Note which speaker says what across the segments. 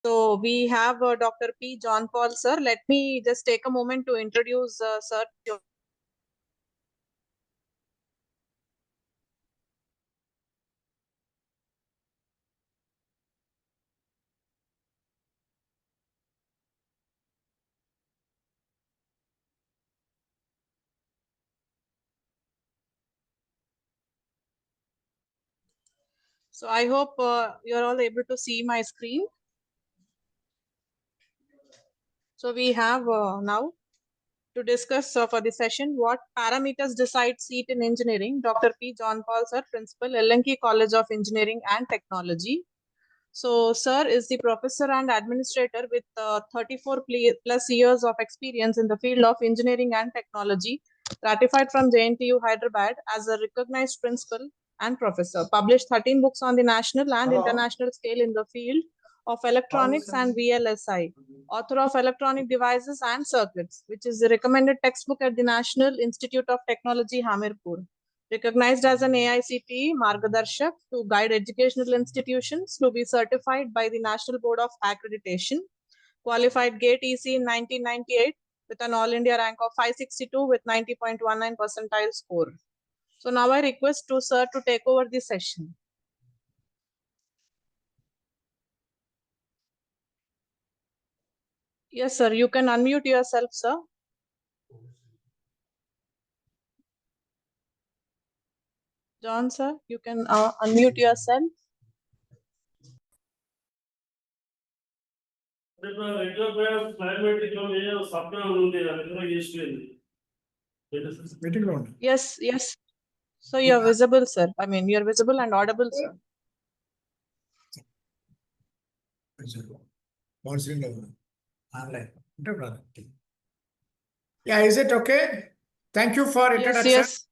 Speaker 1: So we have Dr. P. John Paul, sir. Let me just take a moment to introduce sir. So I hope you're all able to see my screen. So we have now to discuss for the session what parameters decide seat in engineering. Dr. P. John Paul, sir, Principal, L&K College of Engineering and Technology. So, sir is the professor and administrator with 34 plus years of experience in the field of engineering and technology, ratified from JNTU Hyderabad as a recognized principal and professor. Published 13 books on the national and international scale in the field of electronics and VLSI. Author of Electronic Devices and Circuits, which is the recommended textbook at the National Institute of Technology, Hamirpur. Recognized as an AICTE Margadarshak to guide educational institutions to be certified by the National Board of Accreditation. Qualified GATE EC in 1998 with an All India rank of 562 with 90.19 percentile score. So now I request to sir to take over the session. Yes, sir. You can unmute yourself, sir. John, sir, you can unmute yourself. Yes, yes. So you're visible, sir. I mean, you're visible and audible, sir.
Speaker 2: Yeah, is it okay? Thank you for introduction.
Speaker 1: Yes.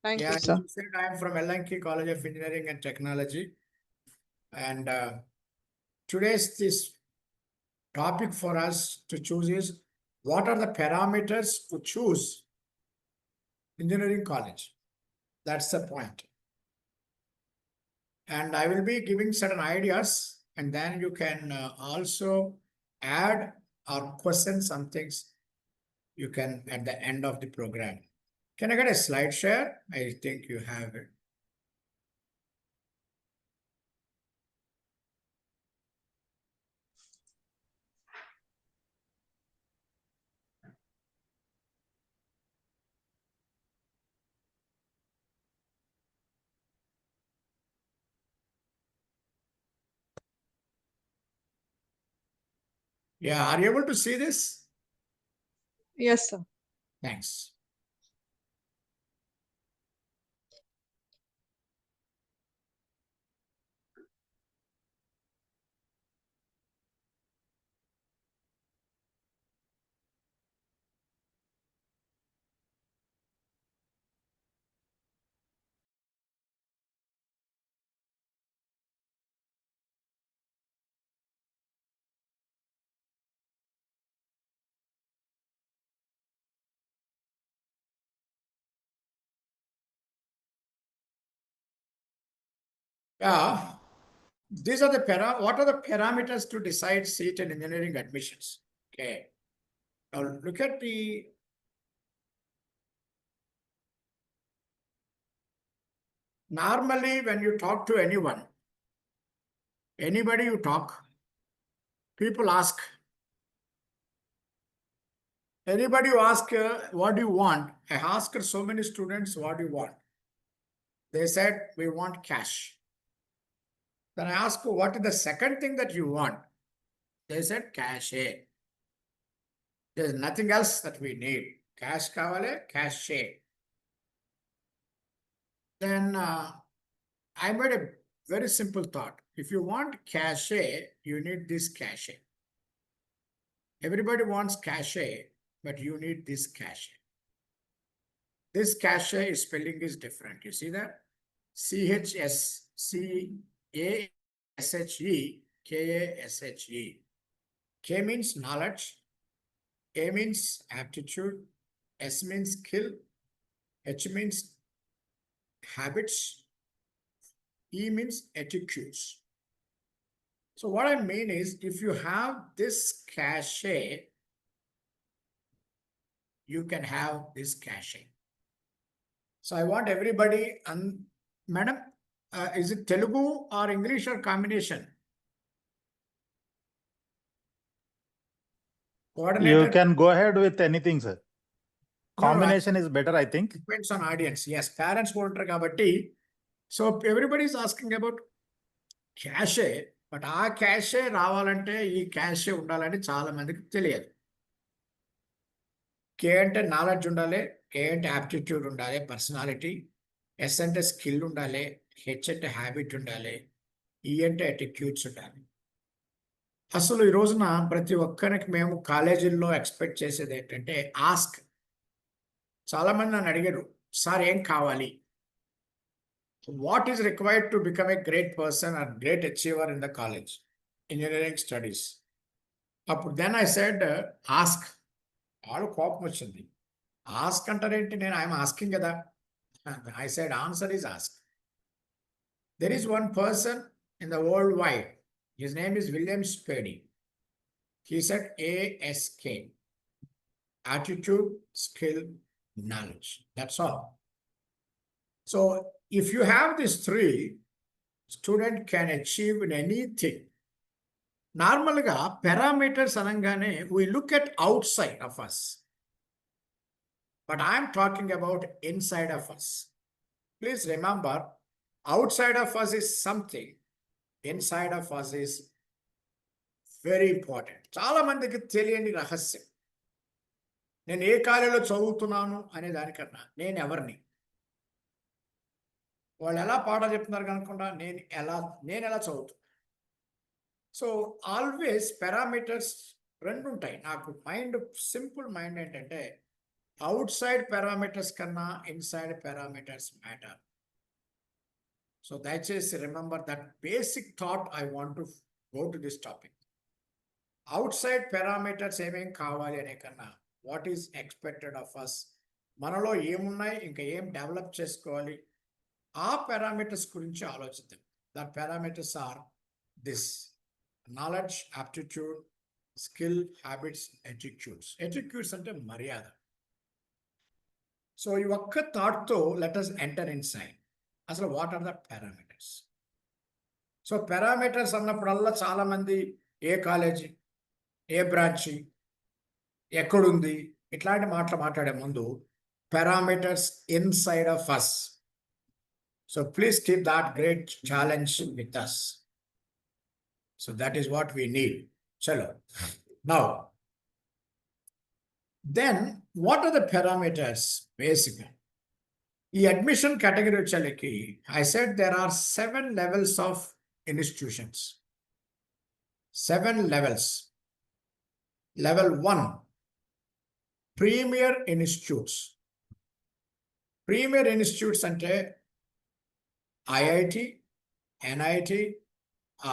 Speaker 1: Thank you, sir.
Speaker 2: I am from L&K College of Engineering and Technology. And today's this topic for us to choose is what are the parameters to choose engineering college? That's the point. And I will be giving certain ideas, and then you can also add or question some things you can at the end of the program. Can I get a slide share? I think you have it. Yeah, are you able to see this?
Speaker 1: Yes, sir.
Speaker 2: Thanks. Yeah, these are the what are the parameters to decide seat in engineering admissions? Okay. Now look at the normally when you talk to anybody you talk, people ask, anybody who ask, what do you want? I asked so many students, what do you want? They said, we want cash. Then I asked, what is the second thing that you want? They said, cash. There's nothing else that we need. Cash kavale, cash. Then I made a very simple thought. If you want cash, you need this cash. Everybody wants cash, but you need this cash. This cash spelling is different. You see that? CHSCASHE, K means knowledge, A means aptitude, S means skill, H means habits, E means attitudes. So what I mean is, if you have this cache, you can have this cache. So I want everybody, madam, is it Telugu or English or combination? Coordinator?
Speaker 3: You can go ahead with anything, sir.
Speaker 2: No, no,
Speaker 3: Combination is better, I think.
Speaker 2: depends on audience. Yes, parents voter kabatti. So everybody is asking about cache, but ఆ cache రావాలంటే ఈ cache ఉండాలని చాలా మందికి తెలియదు. K అంటే knowledge ఉండాలి, A అంటే యాప్టిట్యూడ్ ఉండాలి, పర్సనాలిటీ, S అంటే స్కిల్ ఉండాలి, H అంటే హ్యాబిట్ ఉండాలి, E అంటే అటిట్యూడ్స్ ఉండాలి. అసలు ఈ రోజున ప్రతి ఒక్కరికి మేము కాలేజీల్లో ఎక్స్పెక్ట్ చేసేది ఏంటంటే ఆస్క్. చాలా మంది నన్ను అడిగారు, సార్ ఏం కావాలి? What is required to become a great person or great achiever in the college, engineering studies? Then I said, ask. All కోపం వచ్చింది. ఆస్క్ అంటారేంటి? నేను ఐఎమ్ ఆస్కింగ్ కదా. I said answer is ask. There is one person in the worldwide. His name is William Spady. He said ASK. Attitude, skill, knowledge. That's all. So if you have these three, student can achieve in anything. నార్మల్గా parameters అనగానే we look at outside of us. But I'm talking about inside of us. Please remember, outside of us is something. Inside of us is very important. చాలా మందికి తెలియని రహస్యం. నేను ఏ కాలేజీలో చదువుతున్నాను అనే దానికన్నా నేను ఎవరిని, వాళ్ళు ఎలా పాఠాలు చెప్తున్నారు కనుకుండా నేను ఎలా చదువుతాను. సో ఆల్వేస్ పారామీటర్స్ రెండు ఉంటాయి. నాకు మైండ్, సింపుల్ మైండ్ ఏంటంటే అవుట్ సైడ్ పారామీటర్స్ కన్నా ఇన్సైడ్ పారామీటర్స్ మ్యాటర్. సో దయచేసి remember that basic thought. I want to go to this topic. Outside parameters ఏమేం కావాలి అనే కన్నా what is expected of us, మనలో ఏమున్నాయి, ఇంకా ఏం డెవలప్ చేసుకోవాలి, ఆ పారామీటర్స్ గురించి ఆలోచిద్దాం. That parameters are this: knowledge, aptitude, skill, habits, attitudes. Attitudes అంటే మర్యాద. సో ఈ ఒక్క థాట్తో let us enter inside. అసలు what are the parameters? So parameters అన్నప్పుడల్లా చాలా మంది ఏ కాలేజీ, ఏ బ్రాంచి, ఎక్కడుంది, ఇట్లాంటి మాటలు మాట్లాడే ముందు parameters inside of us. So please keep that great challenge with us. So that is what we need. Chalo. Now, then what are the parameters basically? ఈ admission category వచ్చేకి I said there are 7 levels of institutions. 7 levels. Level 1, premier institutes. Premier institutes అంటే IIT, NIT,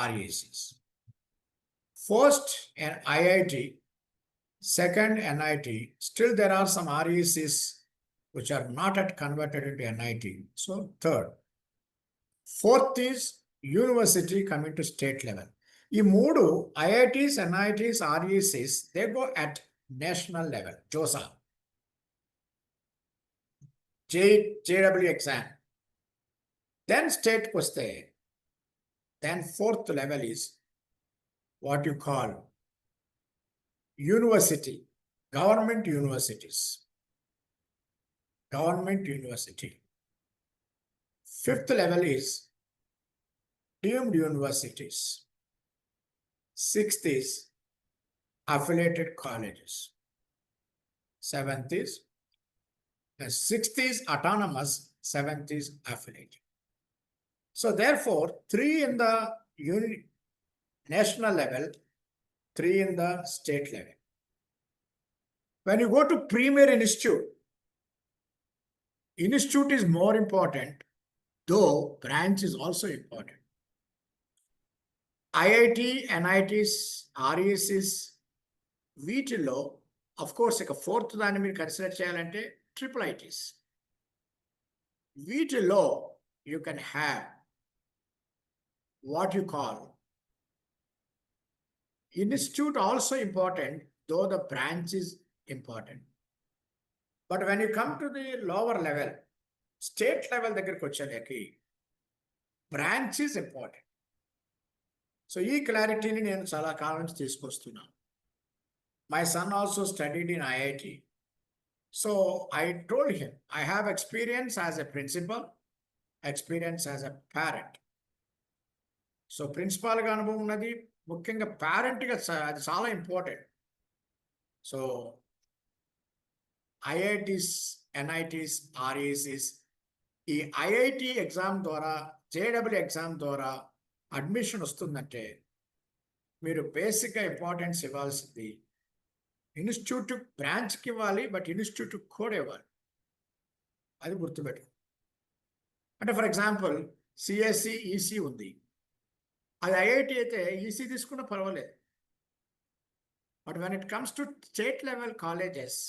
Speaker 2: RECs. First IIT, second NIT. Still there are some RECs which are not yet converted into NIT. So third. Fourth is university coming to state level. ఈ మూడు IITs, NITs, RECs, they go at national level. JOSA, JW exam. Then state వస్తే, then fourth level is what you call university, government universities. Government university. Fifth level is deemed universities. Sixth is affiliated colleges. Seventh is, sixth is autonomous, seventh is affiliated. So therefore, 3 in the national level, 3 in the state level. When you go to premier institute, institute is more important, though branch is also important. IIT, NITs, RECs, వీటిలో of course ఇక fourth దాన్ని మీరు consider చేయాలంటే triple ITs. వీటిలో you can have what you call institute also important, though the branch is important. But when you come to the lower level, state level దగ్గరికి వచ్చేకి branch is important. So ఈ క్లారిటీని నేను చాలా కాలం నుంచి తీసుకొస్తున్నాను. My son also studied in IIT. So I told him, I have experience as a principal, experience as a parent. So ప్రిన్సిపాల్గా అనుభవం ఉన్నది, ముఖ్యంగా పేరెంట్గా అది చాలా important. So IITs, NITs, RECs ఈ ఐఐటి ఎగ్జామ్ ద్వారా, జేడబ్ల్యూ ఎగ్జామ్ ద్వారా అడ్మిషన్ వస్తుందంటే మీరు బేసిక్గా ఇంపార్టెన్స్ ఇవ్వాల్సింది ఇన్స్టిట్యూట్ బ్రాంచ్కి ఇవ్వాలి, బట్ ఇన్స్టిట్యూట్ కూడా ఇవ్వాలి. అది గుర్తుపెట్టు. అంటే ఫర్ ఎగ్జాంపుల్ సిఎస్సి, ఈసీ ఉంది, అది ఐఐటి అయితే ఈసీ తీసుకున్నా పర్వాలేదు. But when it comes to state level colleges,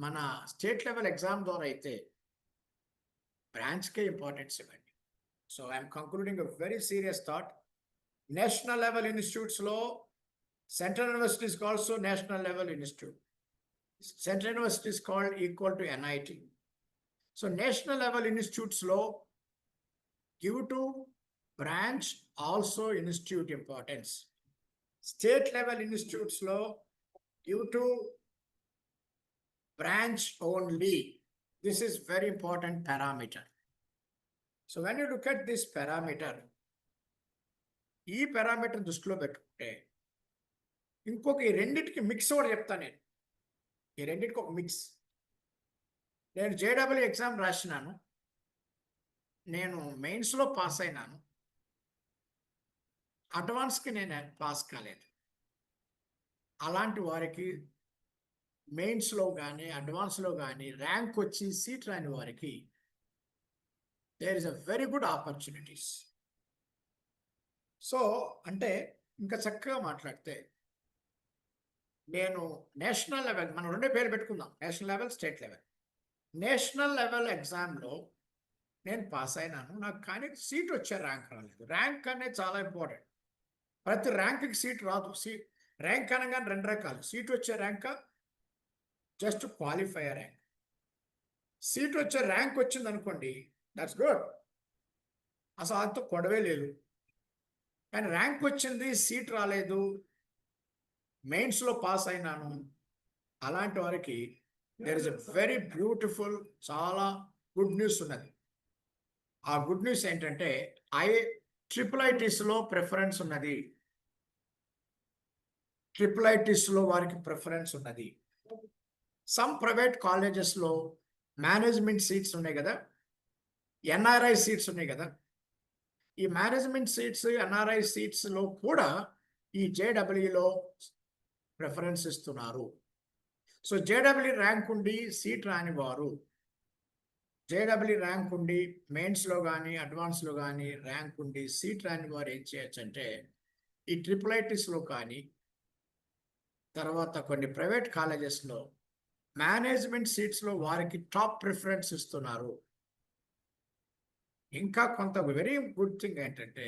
Speaker 2: మన స్టేట్ లెవెల్ ఎగ్జామ్ ద్వారా అయితే బ్రాంచ్కే ఇంపార్టెన్స్ ఇవ్వండి. So I'm concluding a very serious thought. National level institutes లో Central University is also national level institute. Central University is called equal to NIT. So national level institutes లో give to branch also institute importance. State level institutes లో give to branch only. This is very important parameter. So when you look at this parameter, ఈ parameter దృష్టిలో పెట్టుకుంటే ఇంకొక ఈ రెండింటికి mix కూడా చెప్తాను నేను. ఈ రెండింటికి ఒక మిక్స్. నేను జేడబ్ల్యూ ఎగ్జామ్ రాసినాను, నేను మెయిన్స్లో పాస్ అయినాను, అడ్వాన్స్కి నేను పాస్ కాలేదు. అలాంటి వారికి మెయిన్స్లో కానీ అడ్వాన్స్లో కానీ ర్యాంక్ వచ్చి సీట్ రాని వారికి there is a very good opportunities. So అంటే ఇంకా చక్కగా మాట్లాడితే నేను నేషనల్ లెవెల్, మనం రెండే పేరు పెట్టుకుందాం, national level, state level. National level ఎగ్జామ్లో నేను పాస్ అయినాను, నాకు కానీ సీట్ వచ్చే ర్యాంక్ రాలేదు. ర్యాంక్ అనేది చాలా ఇంపార్టెంట్. ప్రతి ర్యాంక్కి సీట్ రాదు. ర్యాంక్ అనగానే రెండు రకాలు, సీట్ వచ్చే rank, just qualify rank. Seat వచ్చే ర్యాంక్ వచ్చింది అనుకోండి, దట్స్ గుడ్, అసలు అంత కొడవే లేదు. కానీ ర్యాంక్ వచ్చింది, సీట్ రాలేదు, మెయిన్స్లో పాస్ అయినాను, అలాంటి వారికి there is a very beautiful, చాలా గుడ్ న్యూస్ ఉన్నది. ఆ గుడ్ న్యూస్ ఏంటంటే ట్రిపుల్ ఐటీస్లో ప్రిఫరెన్స్ ఉన్నది. ట్రిపుల్ ఐటీస్లో వారికి ప్రిఫరెన్స్ ఉన్నది. సమ్ ప్రైవేట్ కాలేజెస్లో మేనేజ్మెంట్ సీట్స్ ఉన్నాయి కదా, ఎన్ఆర్ఐ సీట్స్ ఉన్నాయి కదా, ఈ మేనేజ్మెంట్ సీట్స్, ఎన్ఆర్ఐ సీట్స్లో కూడా ఈ జేడబ్ల్యూలో ప్రిఫరెన్స్ ఇస్తున్నారు. సో జేడబ్ల్యూ ర్యాంక్ ఉండి సీట్ రాని వారు, జేడబ్ల్యూ ర్యాంక్ ఉండి మెయిన్స్లో కానీ అడ్వాన్స్లో కానీ ర్యాంక్ ఉండి సీట్ రాని వారు ఏం చేయొచ్చు అంటే ఈ ట్రిపుల్ ఐటీస్లో కానీ తర్వాత కొన్ని ప్రైవేట్ కాలేజెస్లో మేనేజ్మెంట్ సీట్స్లో వారికి టాప్ ప్రిఫరెన్స్ ఇస్తున్నారు. ఇంకా కొంత వెరీ గుడ్ థింగ్ ఏంటంటే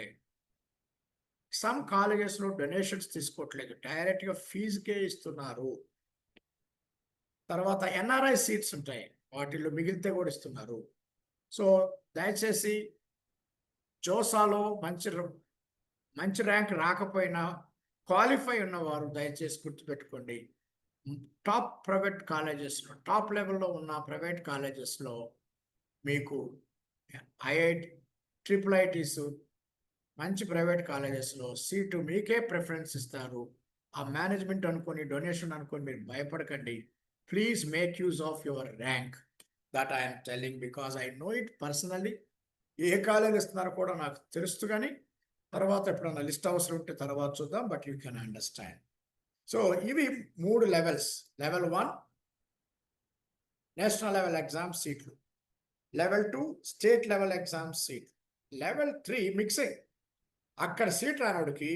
Speaker 2: సమ్ కాలేజెస్లో డొనేషన్స్ తీసుకోవట్లేదు, డైరెక్ట్గా ఫీజుకే ఇస్తున్నారు. తర్వాత ఎన్ఆర్ఐ సీట్స్ ఉంటాయి, వాటిల్లో మిగిలితే కూడా ఇస్తున్నారు. సో దయచేసి జోసాలో మంచి ర్యాంక్ రాకపోయినా క్వాలిఫై ఉన్నవారు దయచేసి గుర్తుపెట్టుకోండి, టాప్ ప్రైవేట్ కాలేజెస్లో, టాప్ లెవెల్లో ఉన్న ప్రైవేట్ కాలేజెస్లో మీకు ఐఐటి, ట్రిపుల్ ఐటీస్, మంచి ప్రైవేట్ కాలేజెస్లో సీటు మీకే ప్రిఫరెన్స్ ఇస్తారు. ఆ మేనేజ్మెంట్ అనుకొని, డొనేషన్ అనుకొని మీరు భయపడకండి. Please make use of your rank. That I'm telling because I know it personally. A college ఇస్తున్నారో కూడా నాకు తెలుసు, కానీ తర్వాత ఎప్పుడన్నా లిస్ట్ అవసరం ఉంటే తర్వాత చూద్దాం, but you can understand. So ఇవి 3 levels. Level 1 national level exam సీట్లు, level 2 state level exam seat, level 3 mixing. అక్కడ సీట్ రానోడికి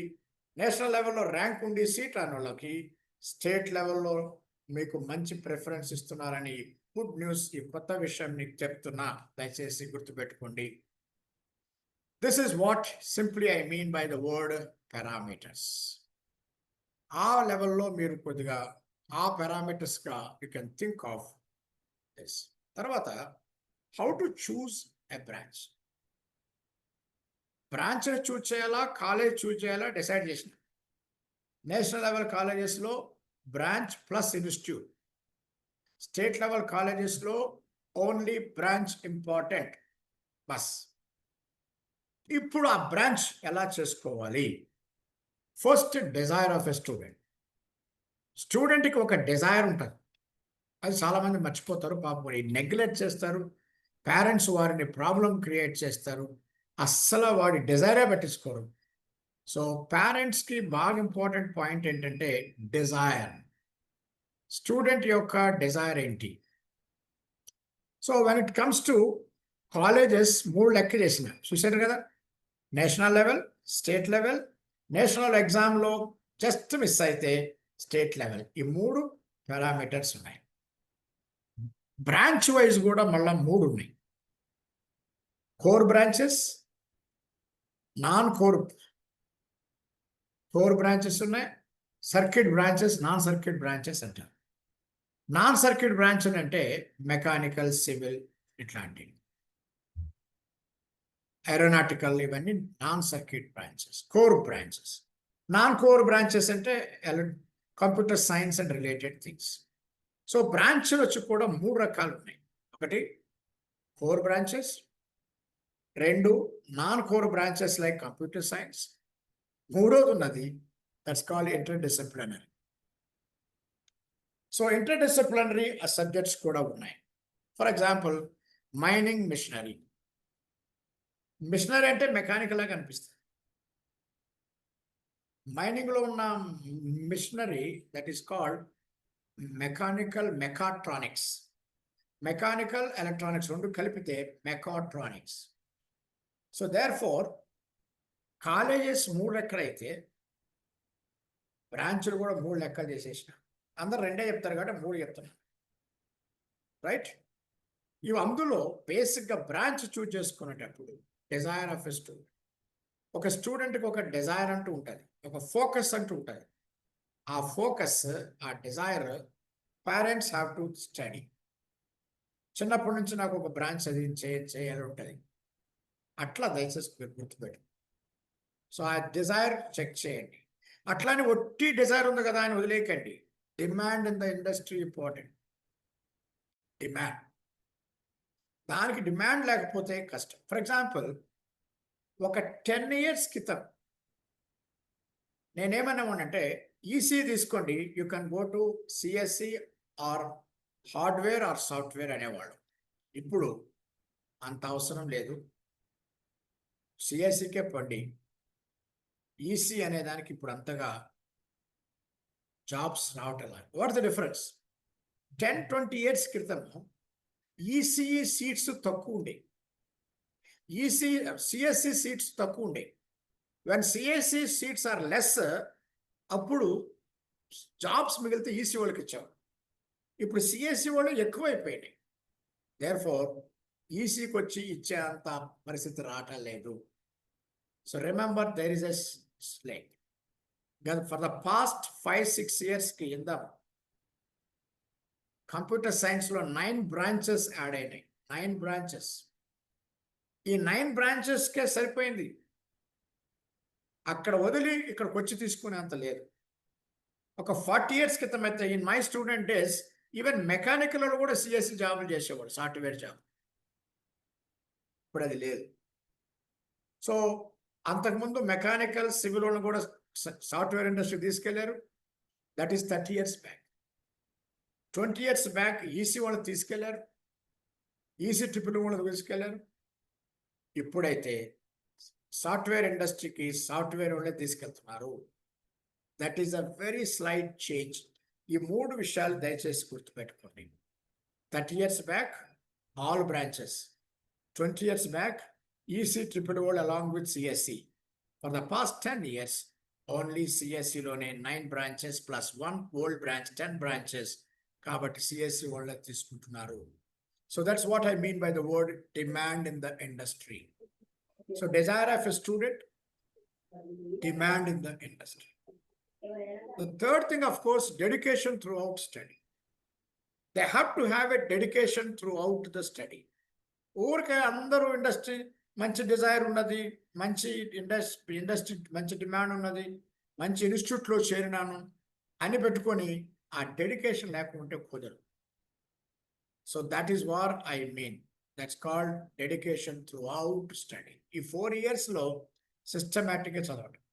Speaker 2: నేషనల్ లెవెల్లో ర్యాంక్ ఉండి సీట్ రానోళ్ళకి స్టేట్ లెవెల్లో మీకు మంచి ప్రిఫరెన్స్ ఇస్తున్నారని గుడ్ న్యూస్. ఈ కొత్త విషయం నీకు చెప్తున్నా, దయచేసి గుర్తుపెట్టుకోండి. This is what simply I mean by the word parameters. ఆ లెవెల్లో మీరు కొద్దిగా ఆ పారామీటర్స్గా you can think of this. తర్వాత how to choose a branch. బ్రాంచ్ని చూజ్ చేయాలా, కాలేజ్ చూజ్ చేయాలా డిసైడ్ చేసిన. నేషనల్ లెవెల్ కాలేజెస్లో branch plus institute, state level కాలేజెస్లో ఓన్లీ బ్రాంచ్ ఇంపార్టెంట్ బస్. ఇప్పుడు ఆ బ్రాంచ్ ఎలా చేసుకోవాలి? First desire of a student. స్టూడెంట్కి ఒక డిజైర్ ఉంటుంది, అది చాలామంది మర్చిపోతారు. పాపం నెగ్లెక్ట్ చేస్తారు. పేరెంట్స్ వారిని ప్రాబ్లం క్రియేట్ చేస్తారు. అస్సలు వాడి డిజైరే పట్టించుకోరు. సో పేరెంట్స్కి బాగా ఇంపార్టెంట్ పాయింట్ ఏంటంటే డిజైర్. స్టూడెంట్ యొక్క డిజైర్ ఏంటి? So when it comes to colleges 3 లెక్క చేసిన చూశారు కదా. National level, state level, national ఎగ్జామ్లో జస్ట్ మిస్ అయితే స్టేట్ లెవెల్. ఈ 3 పారామీటర్స్ ఉన్నాయి. బ్రాంచ్ వైజ్ కూడా మళ్ళీ 3 ఉన్నాయి. Core branches, non core branches ఉన్నాయి, circuit branches, non circuit branches అంటారు. నాన్ సర్క్యూట్ బ్రాంచ్ అంటే మెకానికల్, సివిల్, ఇట్లాంటివి, ఏరోనాటికల్, ఇవన్నీ non circuit branches. Core branches. Non core branches అంటే computer science and related things. So బ్రాంచ్లు వచ్చి కూడా 3 రకాలు ఉన్నాయి. ఒకటి core branches, 2 non core branches like computer science, 3వది ఉన్నది that's called interdisciplinary. So interdisciplinary subjects కూడా ఉన్నాయి. For example mining machinery. Machinery అంటే మెకానికల్ లాగా అనిపిస్తుంది. మైనింగ్లో ఉన్న machinery that is called mechatronics. Mechanical, electronics 2 కలిపితే mechatronics. So there four colleges 3 లెక్కలైతే బ్రాంచ్లు కూడా 3 లెక్కలు చేసేసిన. అందరు 2 చెప్తారు కాబట్టి 3 చెప్తున్నారు, రైట్? ఇవి అందులో బేసిక్గా బ్రాంచ్ చూజ్ చేసుకునేటప్పుడు డిజైర్ ఆఫ్ ఎ స్టూడెంట్. ఒక స్టూడెంట్కి ఒక డిజైర్ అంటూ ఉంటుంది, ఒక ఫోకస్ అంటూ ఉంటుంది. ఆ ఫోకస్, ఆ desire parents have to study. చిన్నప్పటి నుంచి నాకు ఒక బ్రాంచ్ చేయాలి ఉంటుంది, అట్లా దయచేసి గుర్తుపెట్టు. సో ఆ డిజైర్ చెక్ చేయండి. అట్లానే ఒట్టి డిజైర్ ఉంది కదా అని వదిలేకండి. Demand in the industry important. Demand, దానికి డిమాండ్ లేకపోతే కష్టం. ఫర్ ఎగ్జాంపుల్ ఒక 10 years క్రితం నేనేమన్నామంటే ఈసీ తీసుకోండి, you can go to CSC or hardware or software అనేవాళ్ళు. ఇప్పుడు అంత అవసరం లేదు, సిఎస్సికే పండి. ఈసీ అనే దానికి ఇప్పుడు అంతగా జాబ్స్ రావటం లేదు. What the difference? 10-20 years క్రితం ఈసీఈ సీట్స్ తక్కువ ఉండే, సిఎస్సి సీట్స్ తక్కువ ఉండే. When CSE seats are less, అప్పుడు జాబ్స్ మిగిలితే ఈసీ వాళ్ళకి ఇచ్చారు. ఇప్పుడు సిఎస్సి వాళ్ళు ఎక్కువైపోయినాయి. దేర్ ఫోర్ ఈసీకి వచ్చి ఇచ్చే అంత పరిస్థితి రావటం లేదు. So remember there is a slack. For the past 5-6 years కింద కంప్యూటర్ సైన్స్లో 9 branches యాడ్ అయినాయి. 9 branches. ఈ 9 branchesకే సరిపోయింది. అక్కడ వదిలి ఇక్కడికి వచ్చి తీసుకునేంత లేదు. ఒక 40 years క్రితం అయితే in my student days even mechanical కూడా సిఎస్సి జాబులు చేసేవాడు, సాఫ్ట్వేర్ జాబ్. ఇప్పుడు అది లేదు. సో అంతకుముందు మెకానికల్, సివిల్ వాళ్ళని కూడా సాఫ్ట్వేర్ ఇండస్ట్రీ తీసుకెళ్లారు. That is 30 years back. 20 years back EC వాళ్ళు తీసుకెళ్లారు, ఈసీ ట్రిపుల్ వాళ్ళు తీసుకెళ్లారు. ఇప్పుడైతే సాఫ్ట్వేర్ ఇండస్ట్రీకి సాఫ్ట్వేర్ వాళ్ళే తీసుకెళ్తున్నారు. That is a very slight change. ఈ 3 విషయాలు దయచేసి గుర్తుపెట్టుకోండి. 30 years back all branches, 20 years back EC triple వాళ్ళు along with CSC. For the past 10 years only సిఎస్సిలోనే 9 branches plus 1 old branch 10 branches. కాబట్టి సిఎస్సి వాళ్ళే తీసుకుంటున్నారు. So that's what I mean by the word demand in the industry. So desire of a student, demand in the industry. The third thing, of course, dedication throughout study. They have to have a dedication throughout the study. ఊరికే అందరూ industry మంచి Dzire ఉన్నది, మంచి industry మంచి demand ఉన్నది, మంచి ఇన్స్టిట్యూట్లో చేరినాను అని పెట్టుకొని ఆ డెడికేషన్ లేకుంటే కుదరదు. So that is what I mean. That's called dedication throughout study. ఈ 4 yearsలో సిస్టమేటిక్గా చదవడం.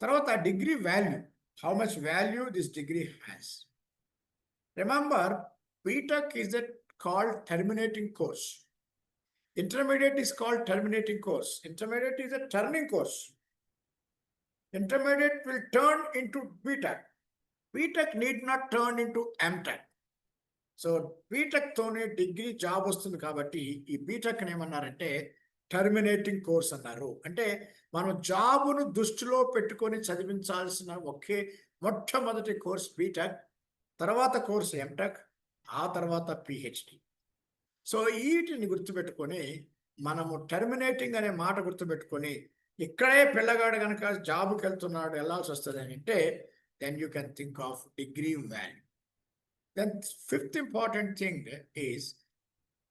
Speaker 2: తర్వాత degree value, how much value this degree has. Remember, BTech is a called terminating course. Intermediate is called terminating course. Intermediate is a turning course. Intermediate will turn into BTech. BTech need not turn into MTech. So BTech తోనే degree job వస్తుంది కాబట్టి ఈ BTech ఏమన్నారంటే terminating course అన్నారు. అంటే మనం జాబును దృష్టిలో పెట్టుకొని చదివించాల్సిన ఒకే మొట్టమొదటి కోర్స్ బీటెక్, తర్వాత కోర్స్ ఎంటెక్, ఆ తర్వాత పిహెచ్డి. సో వీటిని గుర్తుపెట్టుకొని మనము టర్మినేటింగ్ అనే మాట గుర్తుపెట్టుకొని ఇక్కడే పిల్లగాడు కనుక జాబ్కి వెళ్తున్నాడు వెళ్ళాల్సి వస్తుంది అని అంటే then you can think of degree value. Then fifth important thing is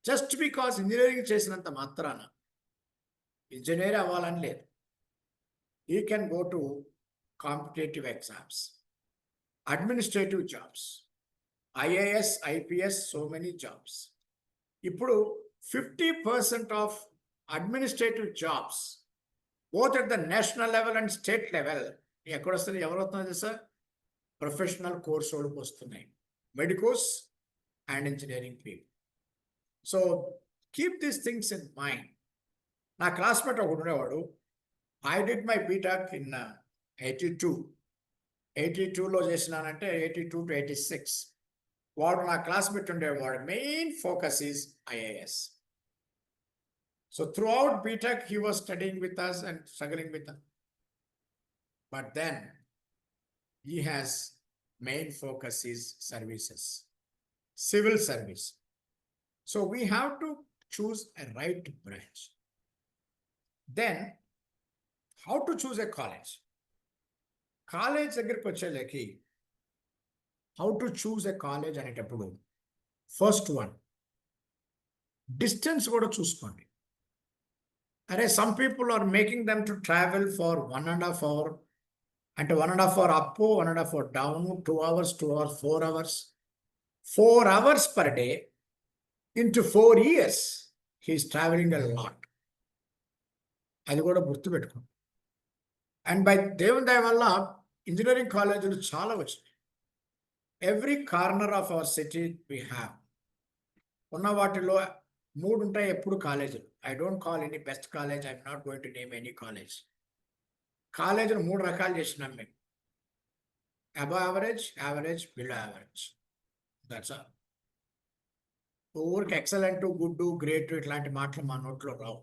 Speaker 2: just because engineering చేసినంత మాత్రాన ఇంజనీర్ అవ్వాలని లేదు. You can go to competitive exams, administrative jobs, IAS, IPS, so many jobs. ఇప్పుడు 50% of administrative jobs both at the national level and state level ఎక్కడ వస్తుంది, ఎవరు వస్తున్నారు sir? Professional course వాళ్ళకి వస్తున్నాయి, medicos and engineering people. So keep these things in mind. నా classmate ఒకడు ఉండేవాడు. I did my BTech in 82లో చేసినానంటే 82 to 86. వాడు నా క్లాస్మేట్ ఉండేవాడు. Main focus is IAS. So throughout BTech he was studying with us and struggling with us. But then he has main focus is services, civil service. So we have to choose a right branch. Then how to choose a college. College దగ్గరికి వచ్చేలేకి how to choose a college అనేటప్పుడు first one distance కూడా చూసుకోండి. అరే some people are making them to travel for 1.5 hour, అంటే 1.5 hour up, 1.5 hour down, 2 hours, 2 hours, 4 hours, 4 hours per day into 4 years he is traveling a lot. అది కూడా గుర్తుపెట్టుకోండి. And by దేవుని దయ వల్ల ఇంజనీరింగ్ కాలేజీలు చాలా వచ్చినాయి. Every corner of our city we have. ఉన్న వాటిలో 3 ఉంటాయి ఎప్పుడు కాలేజీలు. I don't call any best college, I'm not going to name any college. కాలేజీలు 3 రకాలు చేసినాం మేము. Above average, average, below average. That's all. ఊరికి ఎక్సలెంట్, గుడ్, గ్రేట్ ఇట్లాంటి మాటలు మా నోట్లో రావు.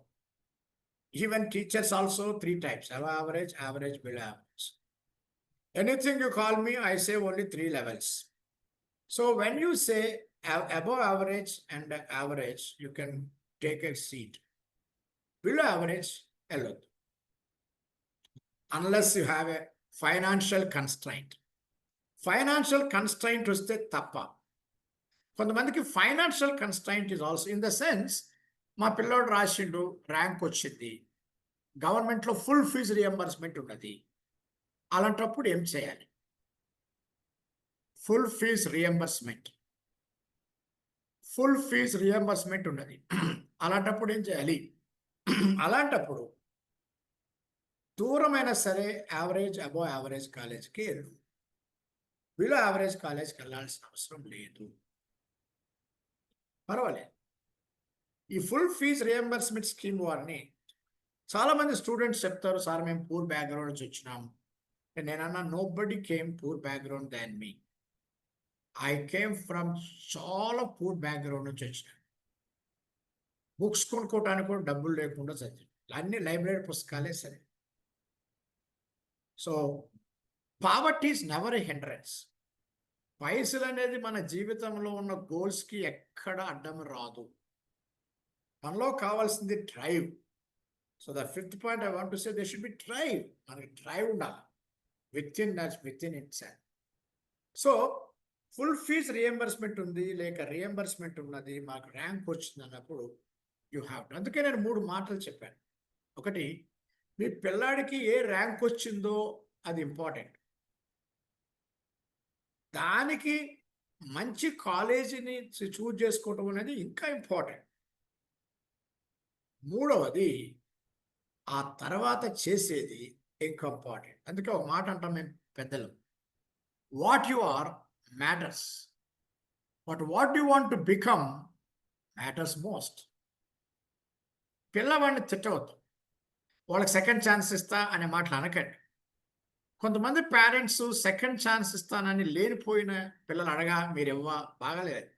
Speaker 2: Even teachers also 3 types: above average, average, below average. Anything you call me, I say only 3 levels. So when you say above average and average, you can take a seat. Below average, alone. Unless you have a financial constraint. Financial constraint వస్తే తప్ప. కొంతమందికి financial constraint is also in the sense, మా పిల్లోడు రాసిండు, rank వచ్చింది, గవర్నమెంట్లో full fee reimbursement ఉన్నది. అలాంటప్పుడు ఏం చేయాలి? ఫుల్ ఫీజు రియంబర్స్మెంట్ ఉన్నది. అలాంటప్పుడు ఏం చేయాలి? అలాంటప్పుడు దూరమైనా సరే యావరేజ్, అబోవ్ యావరేజ్ కాలేజ్కి వెళ్ళు. బిలో యావరేజ్ కాలేజ్కి వెళ్ళాల్సిన అవసరం లేదు. పర్వాలేదు. ఈ ఫుల్ ఫీజ్ రియంబర్స్మెంట్ స్కీమ్ వారిని చాలామంది స్టూడెంట్స్ చెప్తారు, సార్ మేము పూర్ బ్యాక్గ్రౌండ్ నుంచి వచ్చినాము. నేనన్నా nobody came poor background than me. I came from చాలా పూర్ బ్యాక్గ్రౌండ్ నుంచి వచ్చిన. బుక్స్ కొనుక్కోవటానికి కూడా డబ్బులు లేకుండా చదివి, అన్ని లైబ్రరీ పుస్తకాలే సరే. So poverty is never a hindrance. పైసలు అనేది మన జీవితంలో ఉన్న గోల్స్కి ఎక్కడ అడ్డం రాదు. మనలో కావాల్సింది drive. So the 5th point I want to say, they should be drive. మనకి డ్రైవ్ ఉండాలి. within itself. So full fees reimbursement ఉంది లేక రియంబర్స్మెంట్ ఉన్నది మాకు ర్యాంక్ వచ్చింది అన్నప్పుడు యూ హ్యావ్ టు. అందుకే నేను 3 మాటలు చెప్పాను. ఒకటి, మీ పిల్లాడికి ఏ ర్యాంక్ వచ్చిందో అది ఇంపార్టెంట్. దానికి మంచి కాలేజీని చూజ్ చేసుకోవడం అనేది ఇంకా ఇంపార్టెంట్. మూడవది, ఆ తర్వాత చేసేది ఇంకా ఇంపార్టెంట్. అందుకే ఒక మాట అంటాం మేము పెద్దలు, what you are matters, but what you want to become matters most. పిల్లవాడిని తిట్టవద్దు, వాళ్ళకి సెకండ్ ఛాన్స్ ఇస్తా అనే మాటలు అనకండి. కొంతమంది పేరెంట్స్ సెకండ్ ఛాన్స్ ఇస్తానని లేనిపోయిన పిల్లలు అడగా మీరు ఇవ్వా బాగాలేదు.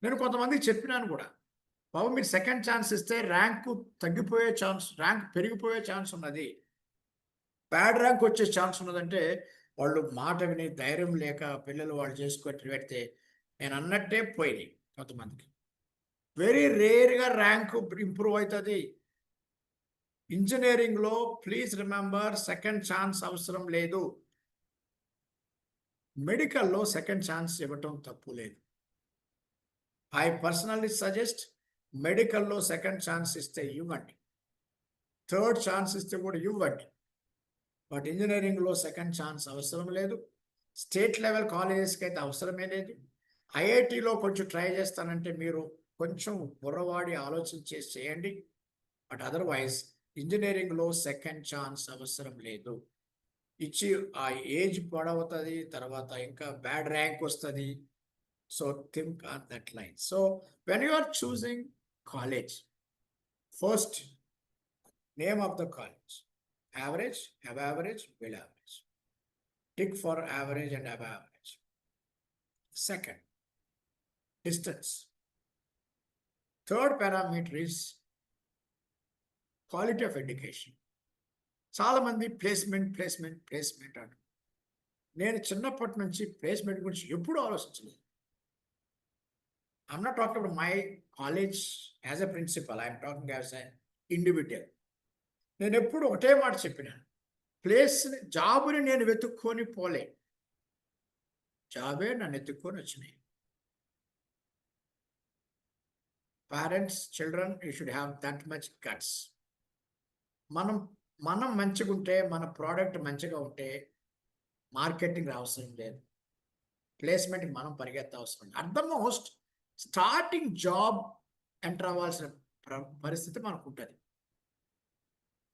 Speaker 2: నేను కొంతమందికి చెప్పినాను కూడా, బాబు మీరు సెకండ్ ఛాన్స్ ఇస్తే ర్యాంకు తగ్గిపోయే ఛాన్స్, ర్యాంక్ పెరిగిపోయే ఛాన్స్ ఉన్నది, బ్యాడ్ ర్యాంక్ వచ్చే ఛాన్స్ ఉన్నదంటే వాళ్ళు మాట విని ధైర్యం లేక పిల్లలు వాళ్ళు చేసుకొని పెడితే నేను అన్నట్టే పోయినాయి కొంతమందికి. వెరీ రేర్గా ర్యాంకు ఇంప్రూవ్ అవుతుంది. ఇంజనీరింగ్లో ప్లీజ్ రిమెంబర్ సెకండ్ ఛాన్స్ అవసరం లేదు. మెడికల్లో సెకండ్ ఛాన్స్ ఇవ్వటం తప్పు లేదు. ఐ పర్సనల్లీ సజెస్ట్ మెడికల్లో సెకండ్ ఛాన్స్ ఇస్తే ఇవ్వండి, థర్డ్ ఛాన్స్ ఇస్తే కూడా ఇవ్వండి. బట్ ఇంజనీరింగ్లో సెకండ్ ఛాన్స్ అవసరం లేదు. స్టేట్ లెవెల్ కాలేజెస్కి అయితే అవసరమే లేదు. ఐఐటిలో కొంచెం ట్రై చేస్తానంటే మీరు కొంచెం బుర్రవాడి ఆలోచన చేసి చేయండి. బట్ అదర్వైజ్ ఇంజనీరింగ్లో సెకండ్ ఛాన్స్ అవసరం లేదు. ఇచ్చి ఆ ఏజ్ పొడవుతుంది, తర్వాత ఇంకా బ్యాడ్ ర్యాంక్ వస్తుంది. So think on that line. So when you are choosing college, first name of the college, average, above average, below average. Tick for average and above average. Second, distance. Third parameter is quality of education. చాలా మంది placement అంటారు. నేను చిన్నప్పటి నుంచి placement గురించి ఎప్పుడూ ఆలోచించలేదు. I'm not talking about my college as a principal, I'm talking as a individual. నేను ఎప్పుడు ఒకటే మాట చెప్పినాను, జాబుని నేను వెతుక్కొని పోలే, జాబే నన్ను ఎత్తుక్కొని వచ్చినాయి. Parents, children, you should have that much guts. మనం మంచిగా ఉంటే, మన ప్రోడక్ట్ మంచిగా ఉంటే మార్కెటింగ్ అవసరం లేదు, ప్లేస్మెంట్కి మనం పరిగెత్త అవసరం లేదు. At the most starting job enter అవ్వాల్సిన పరిస్థితి మనకు ఉంటుంది.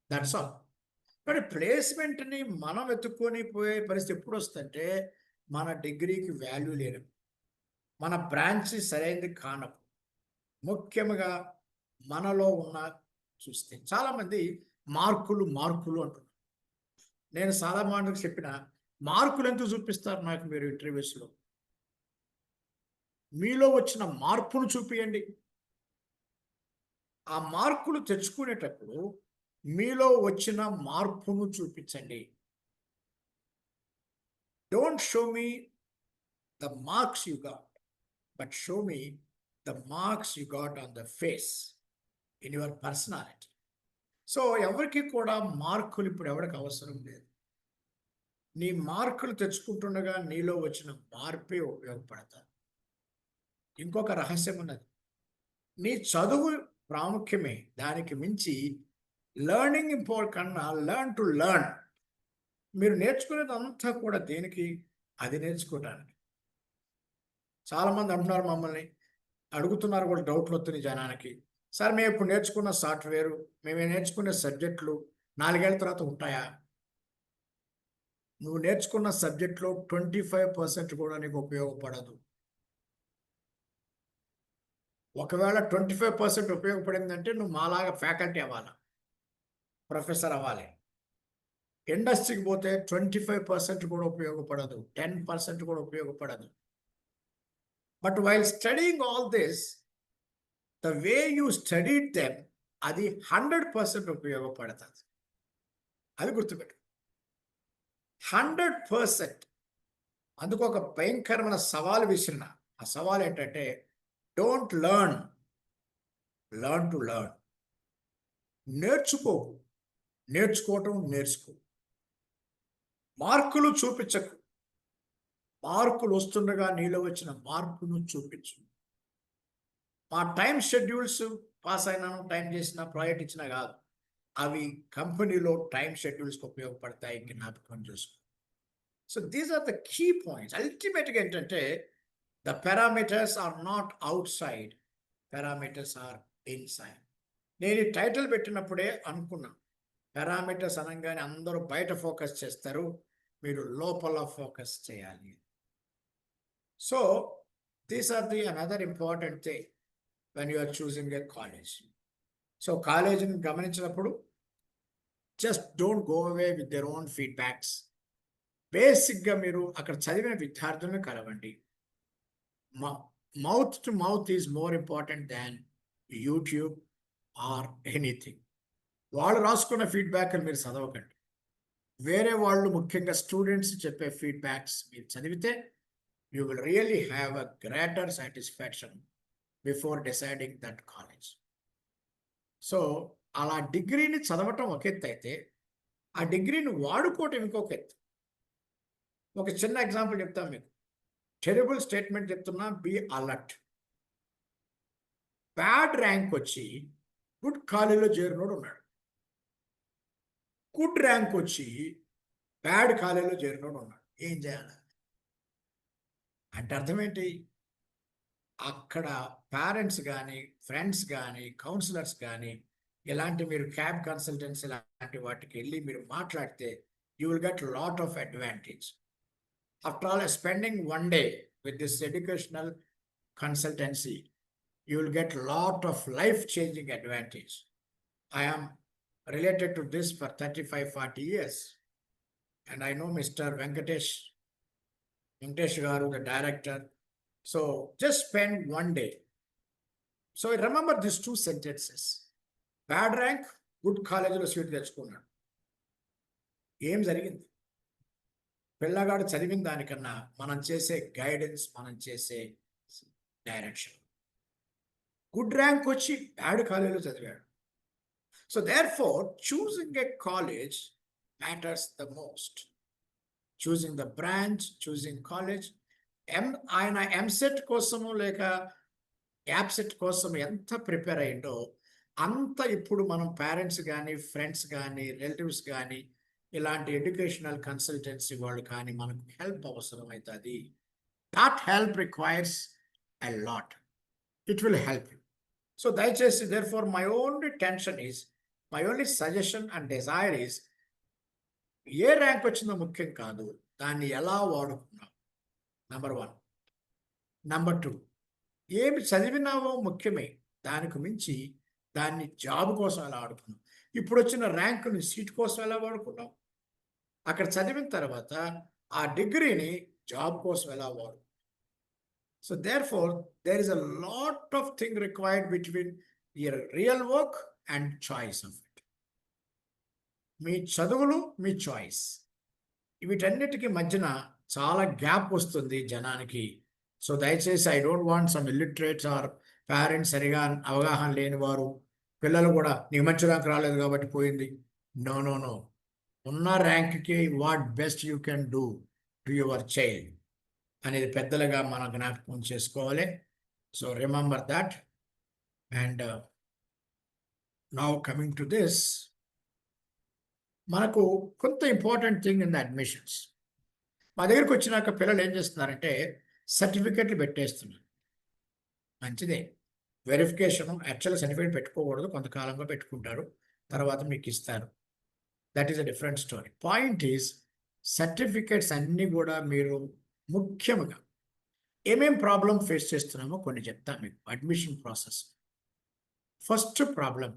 Speaker 2: That's all. కానీ ప్లేస్మెంట్ని మనం వెతుక్కొని పోయే పరిస్థితి ఎప్పుడు వస్తుందంటే మన డిగ్రీకి వాల్యూ లేదు, మన బ్రాంచ్ సరైనది కానప్పుడు. ముఖ్యంగా మనలో ఉన్న చూస్తే చాలామంది మార్కులు అంటున్నారు. నేను చాలా మాటకు చెప్పిన, మార్కులు ఎందుకు చూపిస్తారు నాకు మీరు ఇంటర్వ్యూస్లో? మీలో వచ్చిన మార్పును చూపియండి. ఆ మార్కులు తెచ్చుకునేటప్పుడు మీలో వచ్చిన మార్పును చూపించండి. Don't show me the marks you got, but show me the marks you got on the face in your personality. So ఎవరికి కూడా మార్కులు ఇప్పుడు ఎవరికి అవసరం లేదు. నీ మార్కులు తెచ్చుకుంటుండగా నీలో వచ్చిన మార్పే ఉపయోగపడతారు. ఇంకొక రహస్యం ఉన్నది, నీ చదువు ప్రాముఖ్యమే, దానికి మించి లర్నింగ్ ఇంపార్టెంట్ కన్నా లర్న్ టు లర్న్. మీరు నేర్చుకునేది అంతా కూడా దేనికి? అది నేర్చుకోవడానికి. చాలామంది అంటున్నారు, మమ్మల్ని అడుగుతున్నారు కూడా, డౌట్లు వస్తున్నాయి జనానికి. సార్ మేము ఇప్పుడు నేర్చుకున్న సాఫ్ట్వేరు, మేము నేర్చుకునే సబ్జెక్టులు 4 ఏళ్ళ తర్వాత ఉంటాయా? నువ్వు నేర్చుకున్న సబ్జెక్ట్లో 25% కూడా నీకు ఉపయోగపడదు. ఒకవేళ 25% ఉపయోగపడిందంటే నువ్వు మాలాగా ఫ్యాకల్టీ అవ్వాలి, ప్రొఫెసర్ అవ్వాలి. ఇండస్ట్రీకి పోతే 25% కూడా ఉపయోగపడదు, 10% కూడా ఉపయోగపడదు. But while studying all this, the way you studied them, అది 100% ఉపయోగపడుతుంది. అది గుర్తుపెట్టు, 100%. అందుకు ఒక భయంకరమైన సవాల్ విసిరిన. ఆ సవాల్ ఏంటంటే, డోంట్ లర్న్ టు లర్న్. నేర్చుకోవటం నేర్చుకో. మార్కులు చూపించకు, మార్కులు వస్తుండగా నీలో వచ్చిన మార్పును చూపించు. మా టైం షెడ్యూల్స్ పాస్ అయినాను, టైం చేసిన, ప్రాజెక్ట్ ఇచ్చినా కాదు, అవి కంపెనీలో టైం షెడ్యూల్స్కి ఉపయోగపడతాయి, జ్ఞాపకం చేసుకో. So these are the key points. అల్టిమేట్గా ఏంటంటే the parameters are not outside, parameters are inside. నేను ఈ టైటిల్ పెట్టినప్పుడే అనుకున్నా, పారామీటర్స్ అనగానే అందరూ బయట ఫోకస్ చేస్తారు, మీరు లోపల ఫోకస్ చేయాలి. So these are the another important thing when you are choosing a college. So కాలేజీని గమనించినప్పుడు just don't go away with their own feedbacks. బేసిక్గా మీరు అక్కడ చదివిన విద్యార్థులను కలవండి. Mouth to mouth is more important than YouTube or anything. వాళ్ళు రాసుకున్న ఫీడ్బ్యాక్ మీరు చదవకండి. వేరే వాళ్ళు, ముఖ్యంగా స్టూడెంట్స్ చెప్పే ఫీడ్బ్యాక్స్ మీరు చదివితే you will really have a greater satisfaction before deciding that college. So అలా డిగ్రీని చదవటం ఒక ఎత్తు అయితే, ఆ డిగ్రీని వాడుకోవటం ఇంకొక ఎత్తు. ఒక చిన్న ఎగ్జాంపుల్ చెప్తాను మీకు. టెరిబుల్ స్టేట్మెంట్ చెప్తున్నా, బీ అలర్ట్. బ్యాడ్ ర్యాంక్ వచ్చి గుడ్ కాలేజీలో చేరినోడు ఉన్నాడు, గుడ్ ర్యాంక్ వచ్చి బ్యాడ్ కాలేజీలో చేరినోడు ఉన్నాడు. ఏం చేయాలి అంటే అర్థం ఏంటి? అక్కడ పేరెంట్స్ కానీ, ఫ్రెండ్స్ కానీ, కౌన్సిలర్స్ కానీ, ఇలాంటి మీరు క్యాబ్ కన్సల్టెన్సీ లాంటి వాటికి వెళ్ళి మీరు మాట్లాడితే you will get lot of advantage. After all, spending 1 day with this educational consultancy, you will get lot of life-changing advantage. I am related to this for 35-40 years, and I know Mr. Venkatesh Garu, the director. So just spend 1 day. So remember these 2 sentences. Bad rank, good college lo seat techukunnadu. ఏం జరిగింది? పిల్లగాడు చదివిన దానికన్నా మనం చేసే guidance, మనం చేసే direction. Good rank వచ్చి బ్యాడ్ కాలేజీలో చదివాడు. So therefore choosing a college matters the most. Choosing the branch, choosing college. ఆయన ఎంసెట్ కోసము లేక యాప్సెట్ కోసం ఎంత ప్రిపేర్ అయ్యిందో అంత ఇప్పుడు మనం పేరెంట్స్ కానీ, ఫ్రెండ్స్ కానీ, రిలేటివ్స్ కానీ, ఇలాంటి ఎడ్యుకేషనల్ కన్సల్టెన్సీ వాళ్ళు కానీ మనకు హెల్ప్ అవసరం అవుతుంది. That help requires a lot. It will help you. So దయచేసి therefore my only tension is, my only suggestion and desire is, ఏ ర్యాంక్ వచ్చిందో ముఖ్యం కాదు, దాన్ని ఎలా వాడుకున్నావు, నెంబర్ 1. నెంబర్ 2, ఏమి చదివినావో ముఖ్యమే, దానికి మించి దాన్ని జాబ్ కోసం ఎలా వాడుకున్నావు. ఇప్పుడు వచ్చిన ర్యాంకుని సీట్ కోసం ఎలా వాడుకున్నావు, అక్కడ చదివిన తర్వాత ఆ డిగ్రీని జాబ్ కోసం ఎలా వాడు. So therefore there is a lot of thing required between your real work and choice of it. మీ చదువులు, మీ చాయిస్, వీటన్నిటికీ మధ్యన చాలా గ్యాప్ వస్తుంది జనానికి. సో దయచేసి I don't want some illiterates or parents సరిగా అవగాహన లేని వారు, పిల్లలు కూడా నీకు మంచి ర్యాంక్ రాలేదు కాబట్టి పోయింది. నో నో నో, ఉన్న ర్యాంక్కి what best you can do to your child అనేది పెద్దలుగా మనం జ్ఞాపకం చేసుకోవాలి. So remember that. And now coming to this, మనకు కొంత important thing in the admissions. మా దగ్గరికి వచ్చినాక పిల్లలు ఏం చేస్తున్నారంటే సర్టిఫికెట్లు పెట్టేస్తున్నారు. మంచిదే, వెరిఫికేషన్. యాక్చువల్ సర్టిఫికేట్ పెట్టుకోకూడదు, కొంతకాలంగా పెట్టుకుంటారు, తర్వాత మీకు ఇస్తారు. That is a different story. Point is, certificates అన్నీ కూడా మీరు ముఖ్యంగా ఏమేం ప్రాబ్లం ఫేస్ చేస్తున్నామో కొన్ని చెప్తాను మీకు అడ్మిషన్ ప్రాసెస్. ఫస్ట్ ప్రాబ్లం,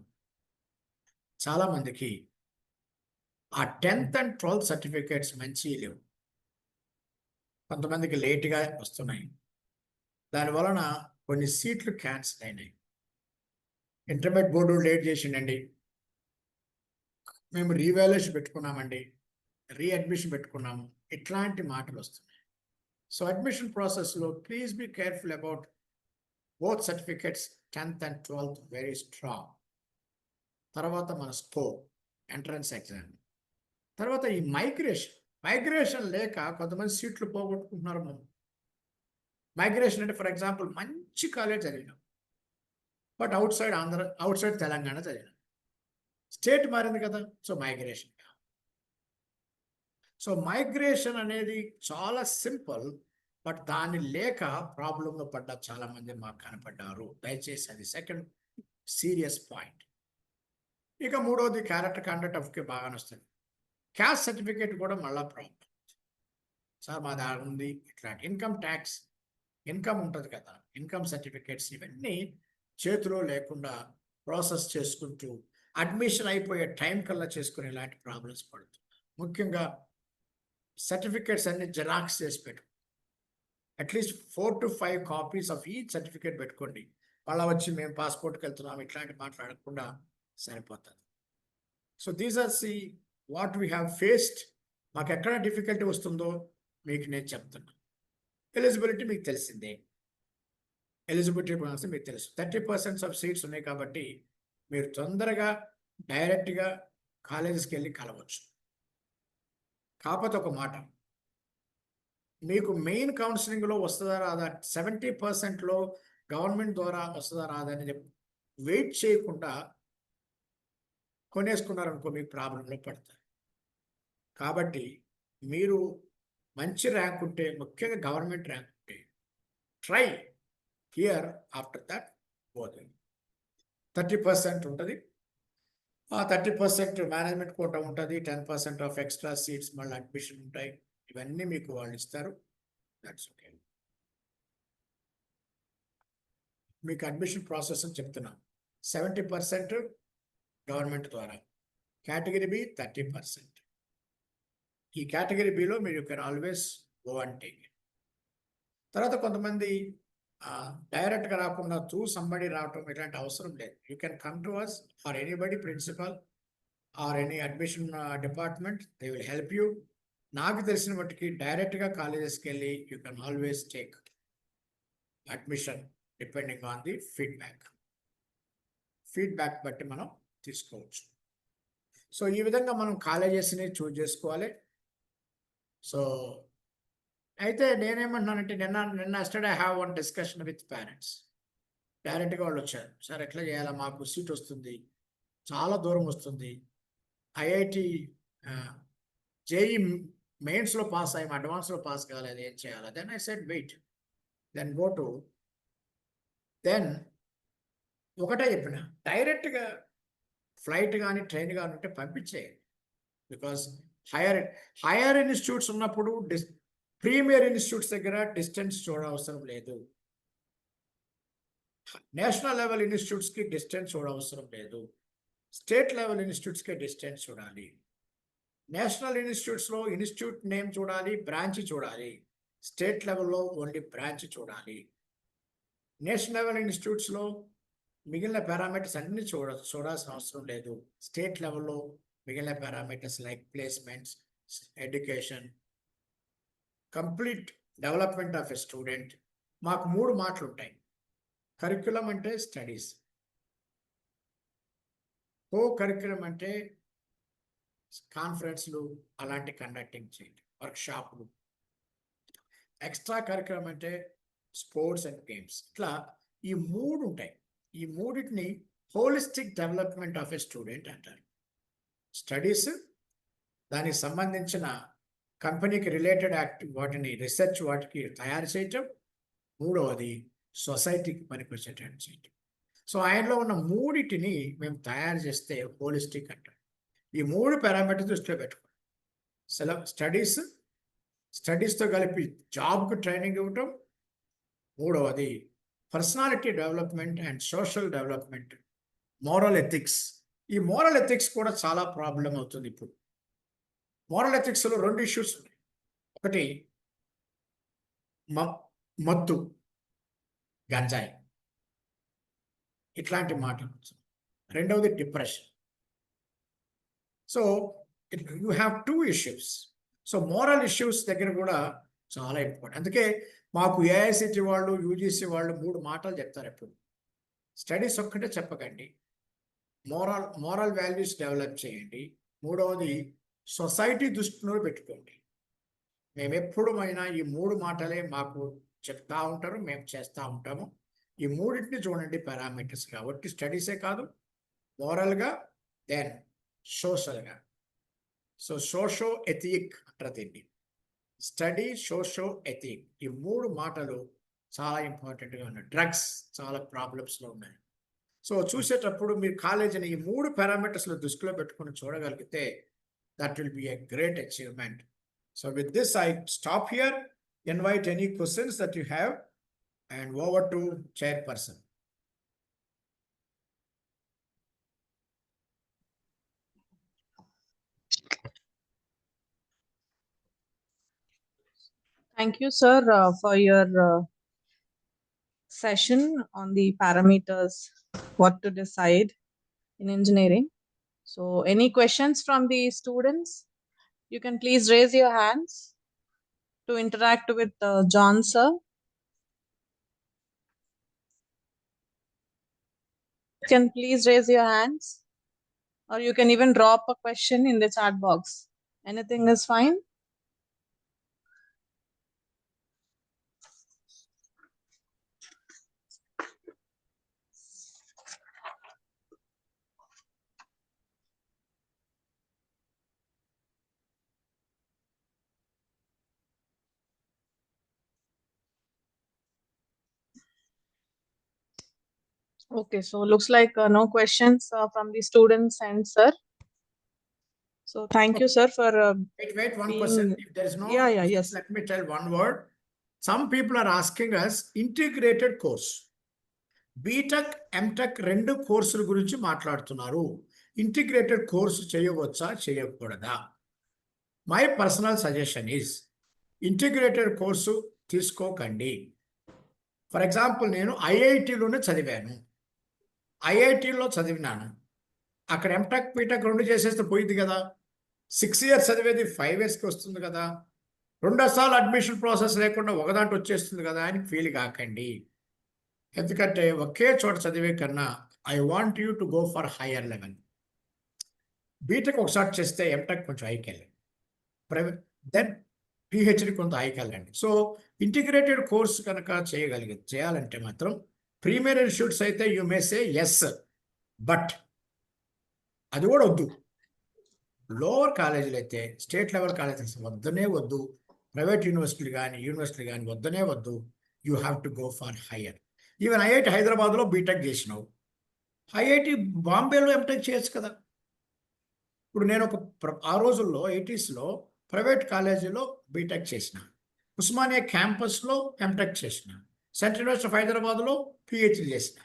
Speaker 2: చాలామందికి ఆ 10th and 12th సర్టిఫికేట్స్ మంచి లేవు, కొంతమందికి లేట్గా వస్తున్నాయి. దానివలన కొన్ని సీట్లు క్యాన్సిల్ అయినాయి. ఇంటర్మీడియట్ బోర్డు లేట్ చేసిండండి, మేము రీవాల్యుయేషన్ పెట్టుకున్నామండి, రీఅడ్మిషన్ పెట్టుకున్నాము, ఇట్లాంటి మాటలు వస్తున్నాయి. సో అడ్మిషన్ ప్రాసెస్లో please be careful about both certificates, 10th and 12th very strong. తర్వాత మన స్కోర్, ఎంట్రన్స్ ఎగ్జామ్, తర్వాత ఈ మైగ్రేషన్. మైగ్రేషన్ లేక కొంతమంది సీట్లు పోగొట్టుకుంటున్నారు. మనం మైగ్రేషన్ అంటే ఫర్ ఎగ్జాంపుల్ మంచి కాలేజ్ చదివినాం, బట్ అవుట్ సైడ్ తెలంగాణ చదివినాం, స్టేట్ మారింది కదా, సో మైగ్రేషన్. సో మైగ్రేషన్ అనేది చాలా సింపుల్, బట్ దాని లేక ప్రాబ్లంలో పడ్డ చాలా మంది మాకు కనపడ్డారు. దయచేసి అది సెకండ్ సీరియస్ పాయింట్. ఇక మూడవది క్యారెక్టర్ కండక్ట్ ఆఫ్కి బాగా వస్తుంది. క్యాస్ట్ సర్టిఫికేట్ కూడా మళ్ళీ ప్రాబ్లం. సార్ మా దాని ఉంది ఇట్లాంటి ఇన్కమ్ ట్యాక్స్, ఇన్కమ్ ఉంటుంది కదా, ఇన్కమ్ సర్టిఫికేట్స్ ఇవన్నీ చేతిలో లేకుండా ప్రాసెస్ చేసుకుంటూ అడ్మిషన్ అయిపోయే టైం కల్లా చేసుకుని ఇలాంటి ప్రాబ్లమ్స్ పడుతుంది. ముఖ్యంగా సర్టిఫికేట్స్ అన్ని జెరాక్స్ చేసి పెట్టు, అట్లీస్ట్ 4 to 5 కాపీస్ ఆఫ్ ఈ సర్టిఫికేట్ పెట్టుకోండి. మళ్ళీ వచ్చి మేము పాస్పోర్ట్కి వెళ్తున్నాం ఇట్లాంటి మాట్లాడకుండా సరిపోతుంది. So these are what we have faced. మాకు ఎక్కడ డిఫికల్టీ వస్తుందో మీకు నేను చెప్తున్నాను. ఎలిజిబిలిటీ మీకు తెలిసిందే, ఎలిజిబిలిటీ ప్రాసెస్ మీకు తెలుసు. 30% ఆఫ్ సీట్స్ ఉన్నాయి కాబట్టి మీరు తొందరగా డైరెక్ట్గా కాలేజెస్కి వెళ్ళి కలవచ్చు. కాకపోతే ఒక మాట, మీకు మెయిన్ కౌన్సిలింగ్లో వస్తుందా రాదా, 70%లో గవర్నమెంట్ ద్వారా వస్తుందా రాదా అని వెయిట్ చేయకుండా కొనేసుకున్నారనుకో మీకు ప్రాబ్లంలో పడతారు. కాబట్టి మీరు మంచి ర్యాంక్ ఉంటే, ముఖ్యంగా గవర్నమెంట్ ర్యాంక్ ఉంటే, ట్రై హియర్. ఆఫ్టర్ దట్ పోతుంది 30% ఉంటుంది. ఆ 30% మేనేజ్మెంట్ కోటా ఉంటుంది, 10% ఆఫ్ ఎక్స్ట్రా సీట్స్ మళ్ళీ అడ్మిషన్ ఉంటాయి. ఇవన్నీ మీకు వాళ్ళు ఇస్తారు. That's okay. మీకు అడ్మిషన్ ప్రాసెస్ అని చెప్తున్నాం. 70% గవర్నమెంట్ ద్వారా, కేటగిరీ బి 30%. ఈ కేటగిరీ బిలో మీరు can always go and take it. తర్వాత కొంతమంది డైరెక్ట్గా రాకుండా త్రూ సంబడి రావటం ఇలాంటి అవసరం లేదు. You can come to us or anybody, principal or any admission department, they will help you. నాకు తెలిసిన మట్టుకి డైరెక్ట్గా కాలేజెస్కి వెళ్ళి you can always take admission depending on the feedback బట్టి మనం తీసుకోవచ్చు. సో ఈ విధంగా మనం కాలేజెస్ని చూజ్ చేసుకోవాలి. సో అయితే నేనేమంటున్నానంటే, నిన్న yesterday I have one discussion with parents. డైరెక్ట్గా వాళ్ళు వచ్చారు, సార్ ఎట్లా చేయాలా, మాకు సీట్ వస్తుంది, చాలా దూరం వస్తుంది, ఐఐటి జేఈ మెయిన్స్లో పాస్ అయ్యాము, అడ్వాన్స్లో పాస్ కాలేదు, ఏం చేయాలి? Then I said wait, then go to, then ఒకటే చెప్పిన, డైరెక్ట్గా ఫ్లైట్ కానీ ట్రైన్ కానీ ఉంటే పంపించేయండి. బికాస్ హైయర్ ఇన్స్టిట్యూట్స్ ఉన్నప్పుడు ప్రీమియర్ ఇన్స్టిట్యూట్స్ దగ్గర డిస్టెన్స్ చూడవసరం లేదు. నేషనల్ లెవెల్ ఇన్స్టిట్యూట్స్కి డిస్టెన్స్ చూడవసరం లేదు. స్టేట్ లెవెల్ ఇన్స్టిట్యూట్స్కి డిస్టెన్స్ చూడాలి. నేషనల్ ఇన్స్టిట్యూట్స్లో ఇన్స్టిట్యూట్ నేమ్ చూడాలి, బ్రాంచ్ చూడాలి. స్టేట్ లెవెల్లో ఓన్లీ బ్రాంచ్ చూడాలి. నేషనల్ లెవెల్ ఇన్స్టిట్యూట్స్లో మిగిలిన పారామీటర్స్ అన్ని చూడాల్సిన అవసరం లేదు. స్టేట్ లెవెల్లో మిగిలిన parameters like placements, education, complete development of a student. మాకు 3 మాటలు ఉంటాయి. కరిక్యులం అంటే స్టడీస్, కో కరిక్యులం అంటే కాన్ఫరెన్స్లు అలాంటి కండక్టింగ్ చేయండి, వర్క్షాపులు. ఎక్స్ట్రా కరిక్యులం అంటే స్పోర్ట్స్ అండ్ గేమ్స్. ఇట్లా ఈ 3 ఉంటాయి. ఈ 3టిని holistic development of a student అంటారు. స్టడీస్, దానికి సంబంధించిన కంపెనీకి రిలేటెడ్ వాటిని రీసెర్చ్ వాటికి తయారు చేయటం, మూడవది సొసైటీకి పనికొచ్చేటట్టు చేయటం. సో ఆయనలో ఉన్న 3టిని మేము తయారు చేస్తే హోలిస్టిక్ అంటారు. ఈ 3 పారామీటర్స్ దృష్టిలో పెట్టుకోండి. స్టడీస్తో కలిపి జాబ్కు ట్రైనింగ్ ఇవ్వటం, మూడవది personality development and social development, moral ethics. ఈ మోరల్ ఎథిక్స్ కూడా చాలా ప్రాబ్లం అవుతుంది ఇప్పుడు. మోరల్ ఎథిక్స్లో 2 ఇష్యూస్ ఉన్నాయి. ఒకటి మత్తు, గంజాయి, ఇట్లాంటి మాటలు. రెండవది depression. So you have 2 issues. So moral issues దగ్గర కూడా చాలా ఇంపార్టెంట్. అందుకే మాకు ఏఐసిటి వాళ్ళు, యూజీసీ వాళ్ళు 3 మాటలు చెప్తారు ఎప్పుడు. స్టడీస్ ఒక్కటే చెప్పకండి, మోరల్ వాల్యూస్ డెవలప్ చేయండి. మూడవది సొసైటీ దృష్టిలో పెట్టుకోండి. మేము ఎప్పుడైనా ఈ 3 మాటలే మాకు చెప్తా ఉంటారు, మేము చేస్తూ ఉంటాము. ఈ మూడింటిని చూడండి పారామీటర్స్ కాబట్టి స్టడీసే కాదు, మోరల్గా, దెన్ సోషల్గా. సో సోషో ఎథిక్ అంటారు దీన్ని. స్టడీ, సోషో ఎథిక్, ఈ 3 మాటలు చాలా ఇంపార్టెంట్గా ఉన్నాయి. డ్రగ్స్ చాలా ప్రాబ్లమ్స్లో ఉన్నాయి. సో చూసేటప్పుడు మీరు కాలేజీని ఈ 3 పారామీటర్స్లో దృష్టిలో పెట్టుకుని చూడగలిగితే that will be a great achievement. So with this, I stop here, invite any questions that you have, and over to chairperson.
Speaker 1: Thank you, sir, for your session on the parameters, what to decide in engineering. So any questions from the students? You can please raise your hands to interact with John, sir. You can please raise your hands, or you can even drop a question in the chat box. Anything is fine. Okay, so looks like no questions from the students and sir. So thank you, sir, for
Speaker 2: Wait, one
Speaker 1: being-
Speaker 2: question. If there is no,
Speaker 1: Yeah,
Speaker 2: questions,
Speaker 1: yes.
Speaker 2: let me tell one word. Some people are asking us integrated course. BTech, MTech 2 కోర్సుల గురించి మాట్లాడుతున్నారు. Integrated course చేయవచ్చా, చేయకూడదా? My personal suggestion is integrated course తీసుకోకండి. For example నేను ఐఐటిలోనే చదివాను, ఐఐటిలో చదివినాను. అక్కడ ఎంటెక్, బీటెక్ 2 చేసేస్తే పోయింది కదా. 6 years చదివేది 5 yearsకి వస్తుంది కదా. 2 సార్లు అడ్మిషన్ ప్రాసెస్ లేకుండా ఒకదాంట్లో వచ్చేస్తుంది కదా అని ఫీల్ కాకండి. ఎందుకంటే ఒకే చోట చదివే కన్నా I want you to go for higher level. BTech ఒకసారి చేస్తే ఎంటెక్ కొంచెం హైకి వెళ్ళండి, ప్రైవేట్ దెన్ పిహెచ్డి కొంత హైకి వెళ్ళండి. సో ఇంటిగ్రేటెడ్ కోర్స్ కనుక చేయాలంటే మాత్రం ప్రీమియర్ ఇన్స్టిట్యూట్స్ అయితే you may say yes, but అది కూడా వద్దు. లోవర్ కాలేజీలు అయితే, స్టేట్ లెవెల్ కాలేజెస్ వద్దనే వద్దు, ప్రైవేట్ యూనివర్సిటీలు కానీ వద్దనే వద్దు. You have to go for higher. Even IIT హైదరాబాద్లో బీటెక్ చేసినావు, ఐఐటి బాంబేలో ఎంటెక్ చేయొచ్చు కదా. ఇప్పుడు నేను ఆ రోజుల్లో 80sలో ప్రైవేట్ కాలేజీలో బీటెక్ చేసిన, ఉస్మానియా క్యాంపస్లో ఎంటెక్ చేసిన, సెంట్రల్ యూనివర్సిటీ ఆఫ్ హైదరాబాద్లో పిహెచ్డి చేసిన.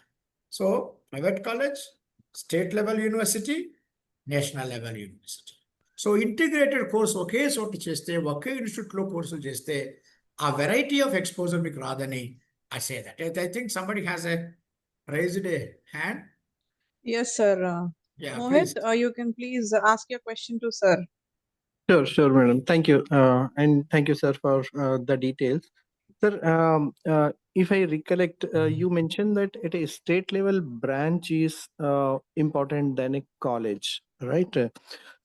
Speaker 2: So private college, state level university, national level university. So integrated course ఒకే చోట చేస్తే, ఒకే ఇన్స్టిట్యూట్లో కోర్సులు చేస్తే ఆ వెరైటీ ఆఫ్ ఎక్స్పోజర్ మీకు రాదని I say that. I think somebody has raised a hand.
Speaker 1: Yes, sir.
Speaker 2: Yeah,
Speaker 1: Mohit,
Speaker 2: please.
Speaker 1: you can please ask your question to sir.
Speaker 4: Sure, madam. Thank you. And thank you, sir, for the details. Sir, if I recollect, you mentioned that at a state level branch is important than a college, right?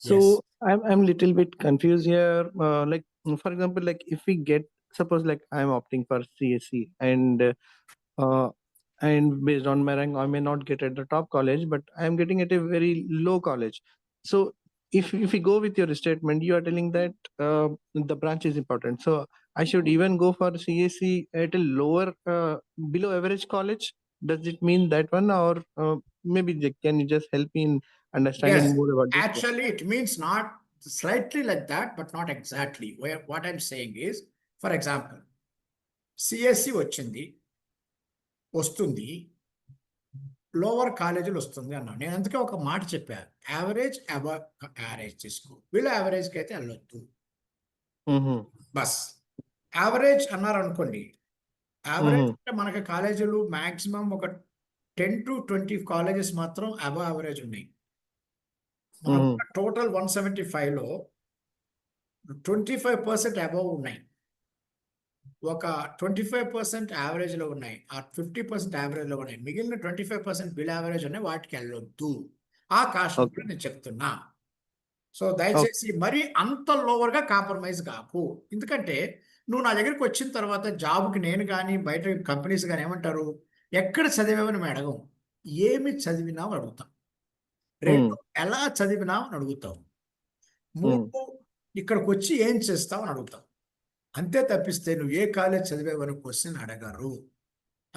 Speaker 4: So
Speaker 2: Yes.
Speaker 4: I'm little bit confused here. Like, for example, like if we get, suppose like I'm opting for CSE and based on my rank, I may not get at the top college, but I'm getting at a very low college. So if we go with your statement, you are telling that the branch is important. So I should even go for CSE at a lower, below average college. Does it mean that one, or maybe can you just help me in understanding
Speaker 2: Yes.
Speaker 4: more about this?
Speaker 2: Actually, it means not slightly like that, but not exactly. What I'm saying is, for example, CSE వస్తుంది, lower కాలేజీలు వస్తుంది అన్నాను. నేను అందుకే ఒక మాట చెప్పాను, average average తీసుకో, వీళ్ళు యావరేజ్కి అయితే వెళ్ళొద్దు. బస్ యావరేజ్ అన్నారు అనుకోండి, యావరేజ్ అంటే మనకి కాలేజీలు మ్యాక్సిమం ఒక 10 to 20 కాలేజెస్ మాత్రం అబవ్ యావరేజ్ ఉన్నాయి. టోటల్ 175లో 25% అబవ్ ఉన్నాయి, ఒక 25% యావరేజ్లో ఉన్నాయి, ఆ 50% యావరేజ్లో ఉన్నాయి, మిగిలిన 25% బిల్ యావరేజ్ ఉన్నాయి, వాటికి వెళ్ళొద్దు. ఆ కాస్ట్ నేను చెప్తున్నా. సో దయచేసి మరి అంత లోవర్గా కాంప్రమైజ్ కాకు. ఎందుకంటే నువ్వు నా దగ్గరికి వచ్చిన తర్వాత జాబ్కి నేను కానీ బయట కంపెనీస్ కానీ ఏమంటారు, ఎక్కడ చదివావని మేము అడగం, ఏమి చదివినావు అని అడుగుతాం. రెండు, ఎలా చదివినావు అని అడుగుతాం. మూడు, ఇక్కడికి వచ్చి ఏం చేస్తావు అని అడుగుతాం. అంతే తప్పిస్తే నువ్వు ఏ కాలేజ్ చదివావని క్వశ్చన్ అడగరు.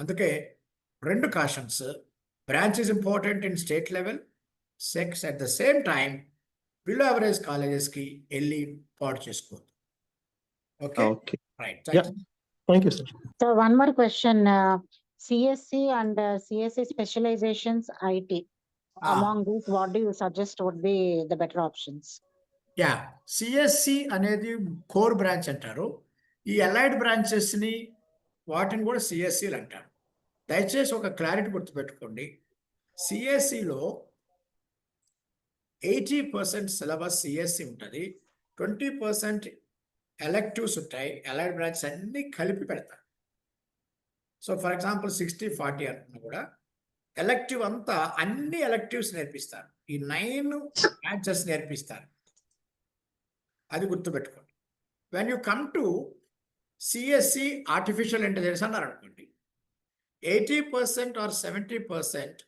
Speaker 2: అందుకే 2 cautions. Branch is important in state level. సెక్స్ at the same time below average కాలేజెస్కి వెళ్ళి పాటు చేసుకోవద్దు. Okay, right.
Speaker 4: Yeah. Thank you, sir.
Speaker 5: So one more question, CSC and CSC specializations IT. Among these, what do you suggest would be the better options?
Speaker 2: Yeah, CSE అనేది core branch అంటారు. ఈ allied బ్రాంచెస్ని వాటిని కూడా సిఎస్సిలు అంటారు. దయచేసి ఒక clarity గుర్తుపెట్టుకోండి. సిఎస్సిలో 80% syllabus CSC ఉంటుంది, 20% ఎలెక్టివ్స్ ఉంటాయి. అలైడ్ బ్రాంచ్ అన్ని కలిపి పెడతారు. సో ఫర్ ఎగ్జాంపుల్ 60-40 అంటున్నా కూడా ఎలెక్టివ్ అంతా అన్ని ఎలెక్టివ్స్ నేర్పిస్తారు. ఈ 9 బ్రాంచెస్ నేర్పిస్తారు. అది గుర్తుపెట్టుకోండి. When you come to CSE artificial intelligence అన్నారు అనుకోండి, 80% ఆర్ 70%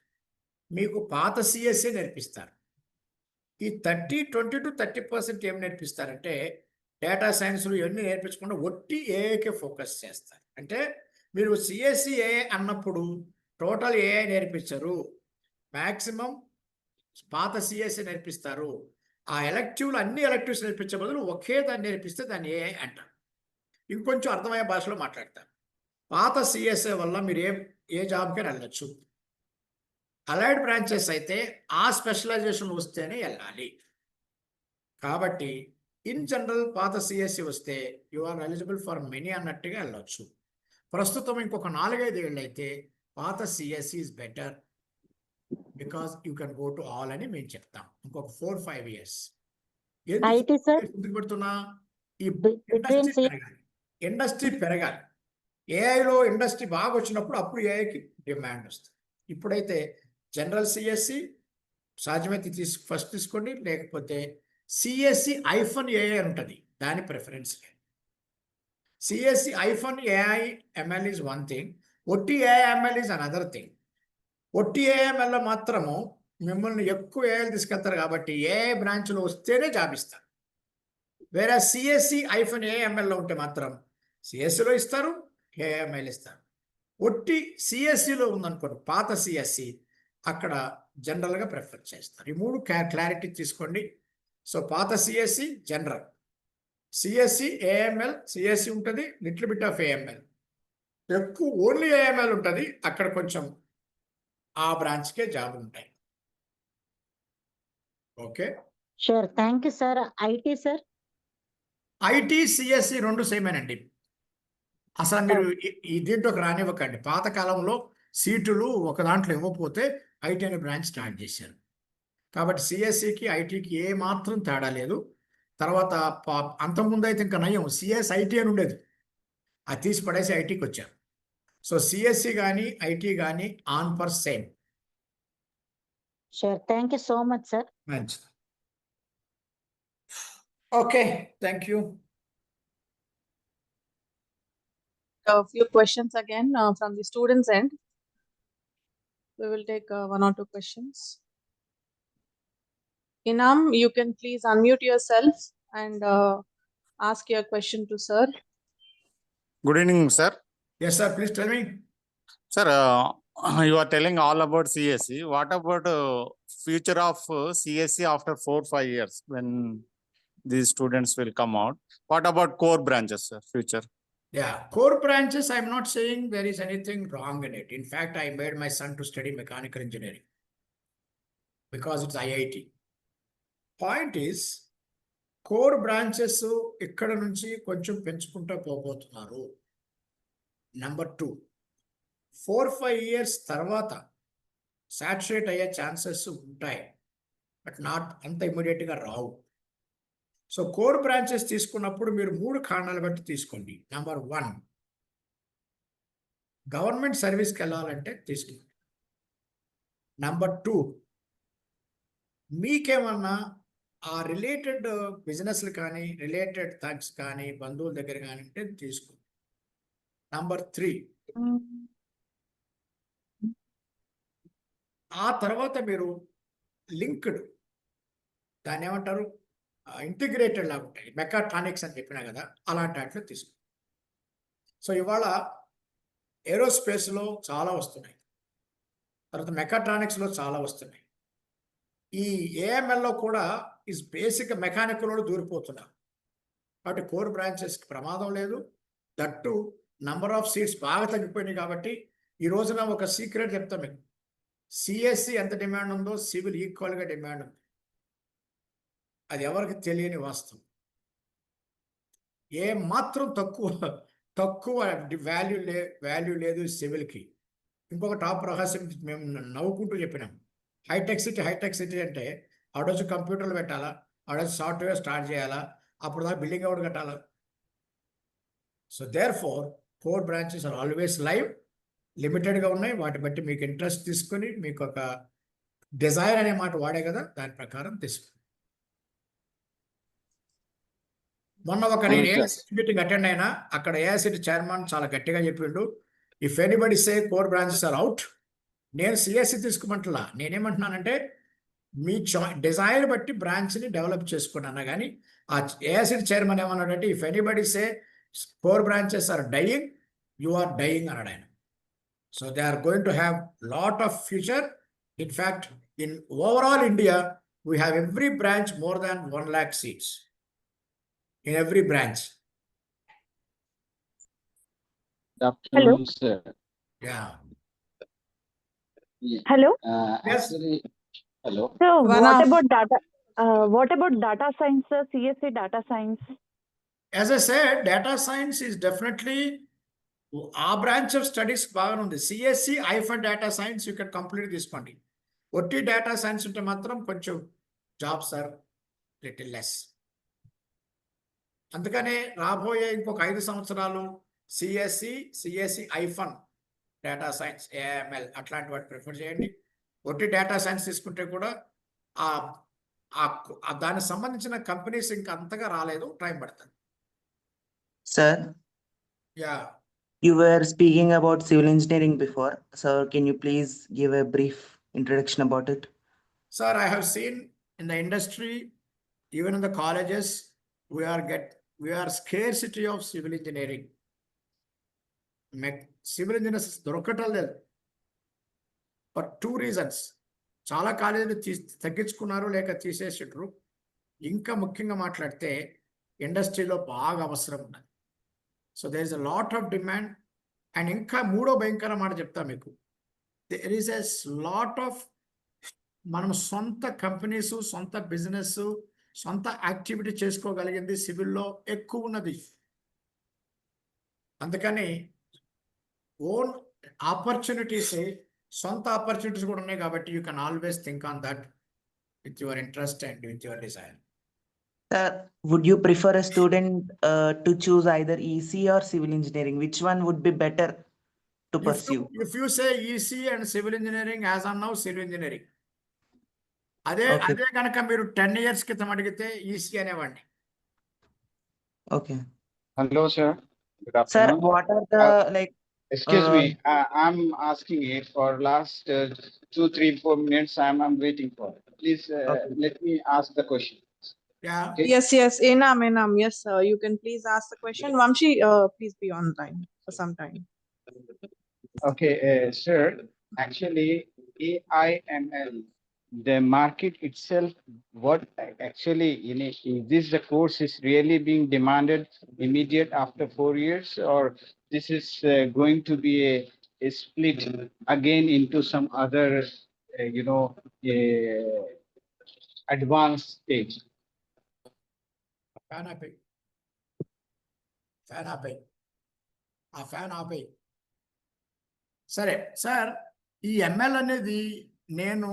Speaker 2: మీకు పాత సిఎస్సి నేర్పిస్తారు. ఈ 20 to 30% ఏం నేర్పిస్తారంటే డేటా సైన్స్లు ఇవన్నీ నేర్పించకుండా ఒట్టి ఏఐకే ఫోకస్ చేస్తారు. అంటే మీరు సిఎస్సి ఏఐ అన్నప్పుడు టోటల్ ఏఐ నేర్పించరు, మ్యాక్సిమం పాత సిఎస్సి నేర్పిస్తారు. ఆ ఎలెక్టివ్లు అన్ని ఎలెక్టివ్స్ నేర్పించే బదులు ఒకే దాన్ని నేర్పిస్తే దాన్ని ఏఐ అంటారు. ఇంకొంచెం అర్థమయ్యే భాషలో మాట్లాడతారు. పాత సిఎస్ఏ వల్ల మీరు ఏ జాబ్కి వెళ్ళచ్చు. అలైడ్ బ్రాంచెస్ అయితే ఆ స్పెషలైజేషన్ వస్తేనే వెళ్ళాలి. కాబట్టి ఇన్ జనరల్ పాత సిఎస్సి వస్తే you are eligible for many అన్నట్టుగా వెళ్ళొచ్చు. ప్రస్తుతం ఇంకొక 4-5 ఏళ్ళు అయితే పాత CSE is better because you can go to all అని మేము చెప్తాం. ఇంకొక 4-5 years
Speaker 5: IT, sir?
Speaker 2: ఎందుకు పెడుతున్నా, ఈ
Speaker 5: Between
Speaker 2: ఇండస్ట్రీ పెరగాలి. ఏఐలో ఇండస్ట్రీ బాగా వచ్చినప్పుడు అప్పుడు ఏఐకి డిమాండ్ వస్తుంది. ఇప్పుడైతే జనరల్ సిఎస్సి సాధ్యమైతే ఫస్ట్ తీసుకోండి, లేకపోతే సిఎస్సి ఐఫన్ ఏఐ ఉంటుంది, దాని preference. CSC hyphen AI ML is one thing, ఒట్టి AI ML is another thing. ఒట్టి ఏఐఎంఎల్లో మాత్రము మిమ్మల్ని ఎక్కువ ఏఐలు తీసుకెళ్తారు కాబట్టి ఏఐ బ్రాంచ్లో వస్తేనే జాబ్ ఇస్తారు. వేరే సిఎస్సి ఐఫన్ ఏఐఎంఎల్లో ఉంటే మాత్రం సిఎస్సిలో ఇస్తారు, ఏఐఎంఎల్ ఇస్తారు. ఒట్టి సిఎస్సిలో ఉందనుకోండి, పాత సిఎస్సి, అక్కడ జనరల్గా ప్రిఫర్ చేస్తారు. ఈ 3 క్లారిటీ తీసుకోండి. సో పాత CSE general, CSE AIML, CSE ఉంటుంది, లిటిల్ బిట్ ఆఫ్ ఏఎంఎల్, ఎక్కువ ఓన్లీ ఏఎంఎల్ ఉంటుంది, అక్కడ కొంచెం ఆ బ్రాంచ్కే జాబ్ ఉంటాయి. Okay,
Speaker 5: Sure. Thank you, sir. IT, sir?
Speaker 2: IT CSE 2 సేమేనండి. అసలు మీరు ఈ దీంట్లోకి రానివ్వకండి. పాతకాలంలో సీటులు ఒక దాంట్లో ఇవ్వకపోతే ఐటీ అనే బ్రాంచ్ స్టార్ట్ చేశారు. కాబట్టి సిఎస్సికి ఐటీకి ఏ మాత్రం తేడా లేదు. తర్వాత అంతకుముందు అయితే ఇంకా నయం, సిఎస్ ఐటీ అని ఉండేది, అది తీసి పడేసి ఐటీకి వచ్చారు. సో సిఎస్సి కానీ ఐటీ కానీ on per same.
Speaker 5: Sure. Thank you so much, sir.
Speaker 2: మంచిది. Okay, thank you.
Speaker 1: A few questions again from the students' end. We will take 1 or 2 questions. Inam, you can please unmute yourself and ask your question to sir.
Speaker 3: Good evening, sir.
Speaker 2: Yes, sir. Please tell me.
Speaker 3: Sir, you are telling all about CSC. What about future of CSC after 4-5 years when these students will come out? What about core branches, sir, future?
Speaker 2: Yeah, core branches, I'm not saying there is anything wrong in it. In fact, I made my son to study mechanical engineering because it's IIT. Point is, core branches ikkada nunchi koncham penchukunta pobothunnaru. Number 2, 4-5 years tarvata saturate ayye chances untayi, but not anta immediate ga ravu. So core branches తీసుకున్నప్పుడు మీరు 3 కారణాలు బట్టి తీసుకోండి. Number 1, government సర్వీస్కి వెళ్ళాలంటే తీసుకోండి. Number 2, మీకేమన్నా ఆ రిలేటెడ్ బిజినెస్లు కానీ రిలేటెడ్ థగ్స్ కానీ బంధువుల దగ్గర కానీ ఉంటే తీసుకో. నంబర్ 3, ఆ తర్వాత మీరు లింక్డ్, దాన్ని ఏమంటారు, ఇంటిగ్రేటెడ్ లాగా ఉంటాయి, మెకాట్రానిక్స్ అని చెప్పినా కదా, అలాంటి వాటిలో తీసుకో. సో ఇవాళ ఏరోస్పేస్లో చాలా వస్తున్నాయి, తర్వాత మెకాట్రానిక్స్లో చాలా వస్తున్నాయి. ఈ ఏఎంఎల్లో కూడా ఈ బేసిక్ మెకానికల్లో దూరిపోతున్నారు. కాబట్టి కోర్ బ్రాంచెస్కి ప్రమాదం లేదు. దట్టు నంబర్ ఆఫ్ సీట్స్ బాగా తగ్గిపోయినాయి. కాబట్టి ఈ రోజున ఒక సీక్రెట్ చెప్తాం మీకు, సిఎస్సి ఎంత డిమాండ్ ఉందో సివిల్ ఈక్వల్గా డిమాండ్ ఉంది. అది ఎవరికి తెలియని వాస్తవం. ఏ మాత్రం తక్కువ వాల్యూ లేదు సివిల్కి. ఇంకొక టాప్ రహస్యం మేము నవ్వుకుంటూ చెప్పినాం, హైటెక్ సిటీ అంటే ఆడొచ్చి కంప్యూటర్లు పెట్టాలా, ఆడొచ్చి సాఫ్ట్వేర్ స్టార్ట్ చేయాలా, అప్పుడు దాకా బిల్డింగ్ ఎవరు కట్టాలా. So there four core branches are always live, లిమిటెడ్గా ఉన్నాయి. వాటి బట్టి మీకు ఇంట్రెస్ట్ తీసుకొని, మీకు ఒక డిజైర్ అనే మాట వాడే కదా, దాని ప్రకారం తీసుకుని. మొన్న ఒక నేను ఏఐసిటీ మీటింగ్ అటెండ్ అయినా, అక్కడ ఏఐసిటీ చైర్మన్ చాలా గట్టిగా చెప్పిండు, if anybody say core branches are out, నేను సిఎస్సి తీసుకోమంటలా, నేనేమంటున్నానంటే మీ డిజైర్ బట్టి బ్రాంచ్ని డెవలప్ చేసుకున్నా. కానీ ఆ ఏఐసిటీ చైర్మన్ ఏమన్నాడంటే, if anybody say core branches are dying, you are dying అన్నాడు ఆయన. So they are going to have lot of future. In fact in overall India we have every branch more than 1 lakh seats in every branch.
Speaker 6: Hello.
Speaker 7: Sir.
Speaker 2: Yeah.
Speaker 6: Hello.
Speaker 2: Yes.
Speaker 7: Actually, hello.
Speaker 6: So
Speaker 1: One
Speaker 6: what
Speaker 1: of-
Speaker 6: about data? What about data science, sir? CSC data science.
Speaker 2: As I said, data science is definitely ఆ branch of studies బాగానే ఉంది. CSE ఐఫర్ data science you can complete తీసుకోండి. ఒట్టి data science ఉంటే మాత్రం కొంచెం jobs are little less. అందుకనే రాబోయే ఇంకొక 5 సంవత్సరాలు సిఎస్సి ఐఫన్ డేటా సైన్స్, ఏఎంఎల్ అట్లాంటి వాటి ప్రిఫర్ చేయండి. ఒట్టి డేటా సైన్స్ తీసుకుంటే కూడా దానికి సంబంధించిన కంపెనీస్ ఇంకా అంతగా రాలేదు, టైం పడుతుంది.
Speaker 8: Sir,
Speaker 2: yeah,
Speaker 8: you were speaking about civil engineering before. So can you please give a brief introduction about it?
Speaker 2: sir, I have seen in the industry, even in the colleges, we are scarcity of civil engineering. Civil engineers దొరకటం లేదు for 2 reasons. చాలా కాలేజీలు తగ్గించుకున్నారు, లేక తీసేసిండ్రు. ఇంకా ముఖ్యంగా మాట్లాడితే ఇండస్ట్రీలో బాగా అవసరం ఉన్నది. So there is a lot of demand. And ఇంకా మూడో భయంకర మాట చెప్తా మీకు, there is a lot of, మనం సొంత కంపెనీస్, సొంత బిజినెస్, సొంత యాక్టివిటీ చేసుకోగలిగింది సివిల్లో ఎక్కువ ఉన్నది. అందుకని ఓన్ ఆపర్చునిటీస్, సొంత ఆపర్చునిటీస్ కూడా ఉన్నాయి. కాబట్టి you can always think on that with your interest and with your desire.
Speaker 8: Would you prefer a student to choose either EC or civil engineering? Which one would be better to pursue?
Speaker 2: If you say EC and civil engineering, as on now civil engineering. అదే కనుక మీరు 10 years క్రితం అడిగితే EC అనేవాడిని.
Speaker 8: Okay.
Speaker 7: Hello, sir. Good
Speaker 8: Sir,
Speaker 7: afternoon.
Speaker 8: what are the like?
Speaker 7: Excuse me. I'm asking it for last 2, 3, 4 minutes. I'm waiting for it. Please
Speaker 8: Okay.
Speaker 7: let me ask the question.
Speaker 2: Yeah.
Speaker 7: Okay.
Speaker 1: Yes, Enam. Yes, you can please ask the question. Vamshi, please be on time for some time.
Speaker 7: Okay, sir. Actually, AIML, the market itself, what actually is this the course is really being demanded immediate after 4 years, or this is going to be a split again into some other, advanced stage?
Speaker 2: Fan ఆపేయి, ఆ fan ఆపేయి. సరే sir, ఈ ML అనేది నేను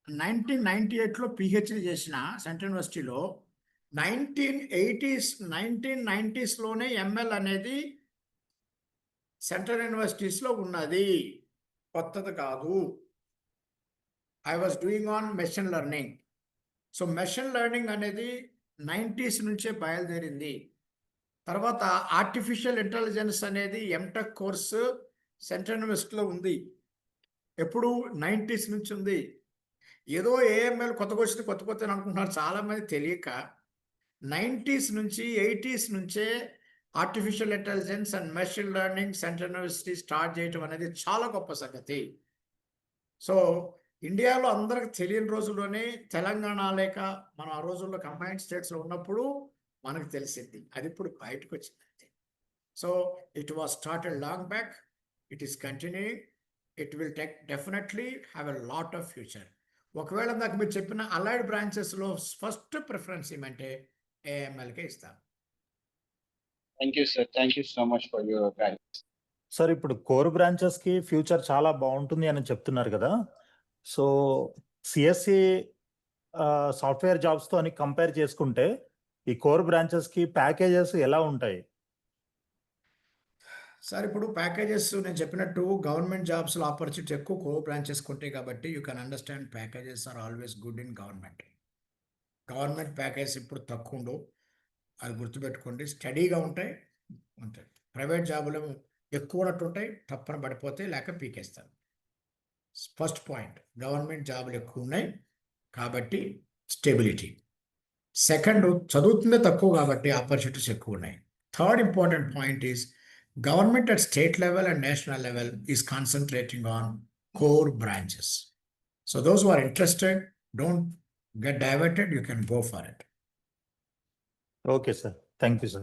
Speaker 2: 1998లో PhD చేసిన central యూనివర్సిటీలో. 1990స్లోనే ML అనేది central యూనివర్సిటీస్లో ఉన్నది, కొత్తది కాదు. I was doing on machine learning. So machine learning అనేది 90s నుంచే బయలుదేరింది. తర్వాత ఆర్టిఫిషియల్ ఇంటెలిజెన్స్ అనేది ఎంటెక్ కోర్సు సెంట్రల్ యూనివర్సిటీలో ఉంది. ఎప్పుడు 90s నుంచి ఉంది. ఏదో ఏఎంఎల్ కొత్తగా వచ్చింది కొత్త అనుకుంటున్నారు చాలా మంది తెలియక 90s నుంచి 80s నుంచే artificial intelligence and machine learning central university start చేయటం అనేది చాలా గొప్ప సంగతి. సో ఇండియాలో అందరికి తెలియని రోజుల్లోనే తెలంగాణ లేక మనం ఆ రోజుల్లో కంబైన్డ్ స్టేట్స్లో ఉన్నప్పుడు మనకు తెలిసింది. అది ఇప్పుడు బయటకు వచ్చింది. So it was started long back. It is continuing. It will definitely have a lot of future. ఒకవేళ నాకు మీరు చెప్పిన అలైడ్ బ్రాంచెస్లో ఫస్ట్ ప్రిఫరెన్స్ ఏమంటే ఏఎంఎల్కే ఇస్తాను.
Speaker 7: Thank you, sir. Thank you so much for your guidance.
Speaker 9: Sir ఇప్పుడు core branches కి future చాలా బాగుంటుంది అని చెప్తున్నారు కదా. సో సిఎస్సి సాఫ్ట్వేర్ జాబ్స్ తో అని కంపేర్ చేసుకుంటే ఈ కోర్ బ్రాంచెస్ కి ప్యాకేజెస్ ఎలా ఉంటాయి?
Speaker 2: సార్ ఇప్పుడు ప్యాకేజెస్ నేను చెప్పినట్టు గవర్నమెంట్ జాబ్స్లో ఆపర్చునిటీ ఎక్కువ కోర్ బ్రాంచెస్ ఉంటాయి కాబట్టి you can understand packages are always good in government. Government package ఇప్పుడు తక్కువ ఉండవు, అది గుర్తుపెట్టుకోండి. స్టడీగా ఉంటాయి. ప్రైవేట్ జాబులు ఎక్కువ ఉన్నట్టు ఉంటాయి, తప్పన పడిపోతాయి లేక పీకేస్తారు. ఫస్ట్ పాయింట్, గవర్నమెంట్ జాబులు ఎక్కువ ఉన్నాయి కాబట్టి స్టెబిలిటీ. సెకండ్, చదువుతుందే తక్కువ కాబట్టి ఆపర్చునిటీస్ ఎక్కువ ఉన్నాయి. Third important point is government at state level and national level is concentrating on core branches. So those who are interested, don't get diverted, you can go for it.
Speaker 9: Okay, sir. Thank you, sir.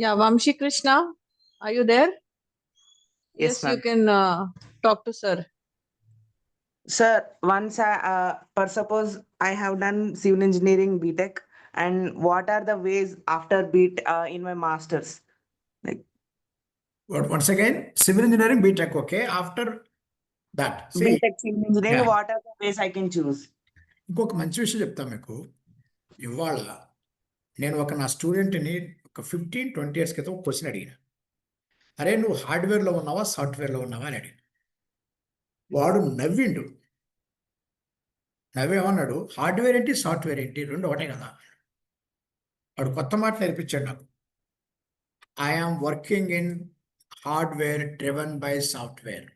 Speaker 1: Yeah, Vamshi Krishna, are you there?
Speaker 8: Yes,
Speaker 1: You
Speaker 8: ma'am.
Speaker 1: can talk to sir.
Speaker 8: Sir, once per suppose I have done civil engineering BTech, and what are the ways after in my masters? Like
Speaker 2: Once again, civil engineering BTech, okay? After that, see,
Speaker 8: BTech civil engineering,
Speaker 2: yeah.
Speaker 8: what are the ways I can choose?
Speaker 2: ఇంకొక మంచి విషయం చెప్తాను మీకు. ఇవాళ నేను నా స్టూడెంట్ని ఒక 15-20 years క్రితం క్వశ్చన్ అడిగిన, అరే నువ్వు హార్డ్వేర్లో ఉన్నావా సాఫ్ట్వేర్లో ఉన్నావా అని అడిగిన. వాడు నవ్విండు. నవ్వేమన్నాడు, హార్డ్వేర్ ఏంటి సాఫ్ట్వేర్ ఏంటి రెండు ఒకటే కదా. వాడు కొత్త మాట నేర్పించాడు నాకు. I am working in hardware driven by software.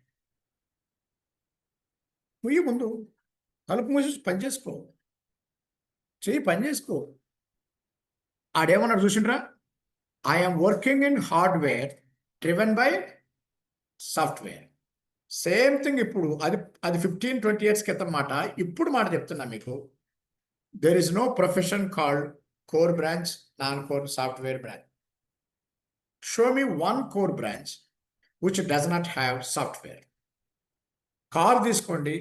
Speaker 2: ముయ్యి ముందు తలుపు మూసి పని చేసుకో, చెయ్యి పని చేసుకో. ఆడేమన్నాడు చూసిండ్రా, I am working in hardware driven by software. Same thing ఇప్పుడు అది 15-20 years క్రితం మాట. ఇప్పుడు మాట చెప్తున్నా మీకు. There is no profession called core branch, non-core software branch. Show me one core branch which does not have software. Car తీసుకోండి,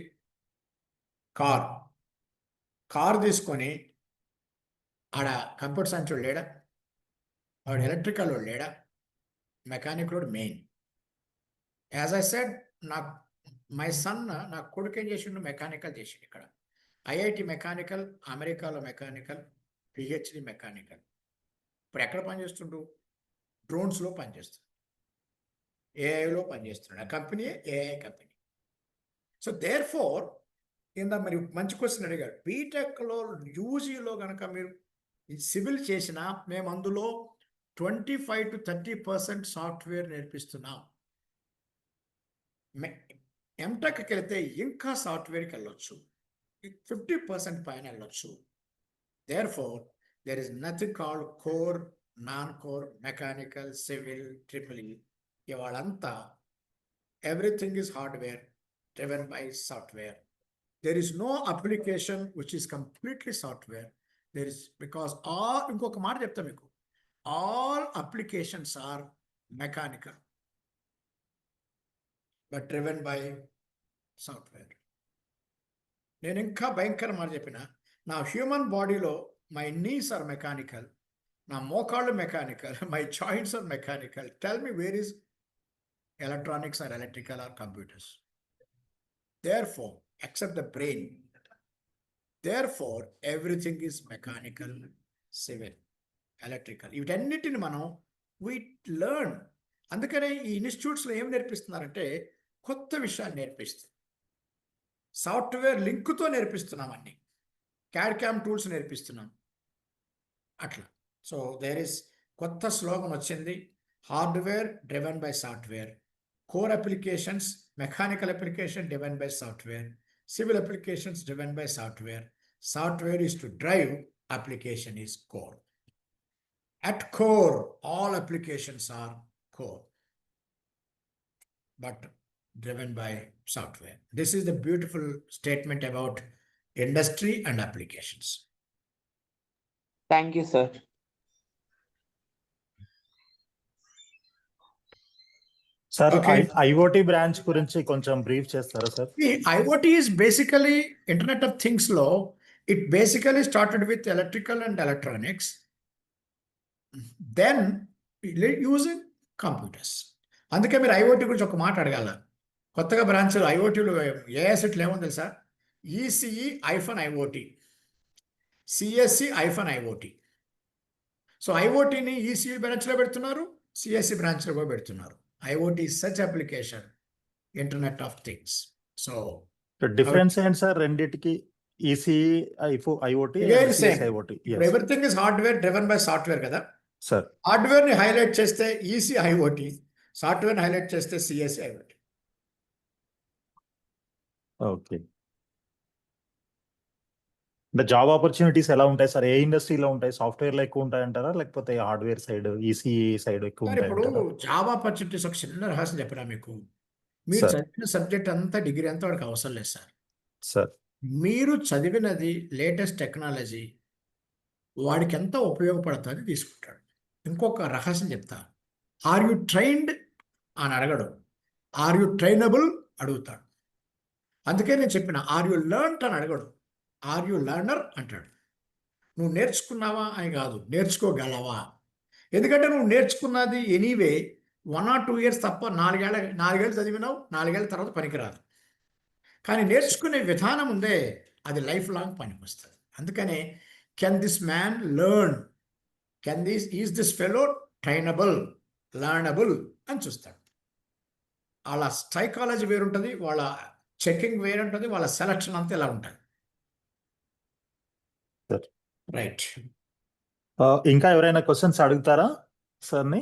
Speaker 2: car తీసుకొని ఆడ కంప్యూటర్ సైన్స్ వాడు లేడా, వాడు ఎలక్ట్రికల్ వాడు లేడా, మెకానిక్ వాడు main. As I said, my son నా కొడుకు ఏం చేసిండు, మెకానికల్ చేసిండు. ఇక్కడ ఐఐటి మెకానికల్, అమెరికాలో మెకానికల్, పిహెచ్డి మెకానికల్. ఇప్పుడు ఎక్కడ పనిచేస్తుండు, డ్రోన్స్లో పనిచేస్తుండు, ఏఐలో పనిచేస్తున్నాడు. ఆ company AI company. So there four మరి మంచి క్వశ్చన్ అడిగారు. బీటెక్లో యూజీలో కనుక మీరు సివిల్ చేసినా మేము అందులో 25 to 30% సాఫ్ట్వేర్ నేర్పిస్తున్నాం. ఎంటెక్కి వెళ్తే ఇంకా సాఫ్ట్వేర్కి వెళ్ళొచ్చు, 50% పైన వెళ్ళొచ్చు. Therefore, there is nothing called core, non-core, mechanical, civil, triple E. Ivalanta, everything is hardware driven by software. There is no application which is completely software. There is, because all applications are mechanical, but driven by software. నేను ఇంకా భయంకర మాట చెప్పిన, నా human బాడీలో my knees or mechanical, నా మోకాళ్ళు mechanical, my joints or mechanical. Tell me where is electronics or electrical or computers? Therefore, except the brain, therefore everything is mechanical, civil, electrical. వీటన్నిటిని మనం we learn. అందుకనే ఈ ఇన్స్టిట్యూట్స్లో ఏం నేర్పిస్తున్నారంటే కొత్త విషయాలు నేర్పిస్తుంది. సాఫ్ట్వేర్ లింక్తో నేర్పిస్తున్నాం అన్ని, క్యాడ్ క్యామ్ టూల్స్ నేర్పిస్తున్నాం అట్లా. సో దేర్ ఇస్ కొత్త స్లోగన్ వచ్చింది, hardware driven by software, core applications mechanical application driven by software, civil applications driven by software. Software is to drive, application is core. At core, all applications are core, but driven by software. This is the beautiful statement about industry and applications.
Speaker 8: Thank you, sir.
Speaker 9: Sir
Speaker 2: Okay.
Speaker 9: IoT branch గురించి కొంచెం brief చేస్తారా sir?
Speaker 2: The IoT is basically Internet of Things law. It basically started with electrical and electronics, then using computers. అందుకే మీరు IoT గురించి ఒక మాట అడగాల. కొత్తగా బ్రాంచ్ ఐఓటీలో ఏఎస్ఎట్లు ఏమో తెలుసా? ECE -IoT, CSC -IoT. So ఐఓటీని ఈసీఈ బ్రాంచ్లో పెడుతున్నారు, సిఎస్సి బ్రాంచ్లో కూడా పెడుతున్నారు. IoT is such application, internet of things. So
Speaker 9: difference ఏంటి సార్ రెండిటికి? ECE IoT, IoT.
Speaker 2: Everything is hardware driven by software కదా
Speaker 9: సార్.
Speaker 2: హార్డ్వేర్ ని హైలైట్ చేస్తే ఈసీ ఐఓటీ, సాఫ్ట్వేర్ ని హైలైట్ చేస్తే సిఎస్సి ఐఓటీ.
Speaker 9: ఓకే. అంటే జాబ్ ఆపర్చునిటీస్ ఎలా ఉంటాయి సార్? ఏ ఇండస్ట్రీలో ఉంటాయి? సాఫ్ట్వేర్ లో ఎక్కువ ఉంటాయి అంటారా, లేకపోతే హార్డ్వేర్ సైడ్ ఈసీఈ సైడ్ ఎక్కువ ఉంటాయి
Speaker 2: ఇప్పుడు
Speaker 9: అంటారా?
Speaker 2: జాబ్ ఆపర్చునిటీస్ ఒక చిన్న రహస్యం చెప్పరా మీకు. మీరు
Speaker 9: సార్.
Speaker 2: చదివిన సబ్జెక్ట్ అంతా డిగ్రీ అంతా వాడికి అవసరం లేదు సార్.
Speaker 9: సార్.
Speaker 2: మీరు చదివినది లేటెస్ట్ టెక్నాలజీ వాడికి ఎంత ఉపయోగపడుతుంది తీసుకుంటాడు. ఇంకొక రహస్యం చెప్తా, ఆర్ యు ట్రైన్డ్ అని అడగడు, ఆర్ యు ట్రైనబుల్ అడుగుతాడు. అందుకే నేను చెప్పిన ఆర్ యు లెర్న్డ్ అని అడగడు, ఆర్ యు లెర్నర్ అంటాడు. నువ్వు నేర్చుకున్నావా అని కాదు, నేర్చుకోగలవా. ఎందుకంటే నువ్వు నేర్చుకున్నది ఎనీవే 1 or 2 years తప్ప, 4 ఏళ్ళు చదివినావు, 4 ఏళ్ళ తర్వాత పనికిరాదు. కానీ నేర్చుకునే విధానం ఉందే, అది లైఫ్ లాంగ్ పనికి వస్తుంది. అందుకనే can this man learn, is this fellow trainable, learnable అని చూస్తాడు. వాళ్ళ సైకాలజీ వేరుంటుంది, వాళ్ళ చెకింగ్ వేరుంటుంది, వాళ్ళ సెలక్షన్ అంతా ఇలా ఉంటుంది. రైట్.
Speaker 9: ఇంకా ఎవరైనా క్వశ్చన్స్ అడుగుతారా సార్ని?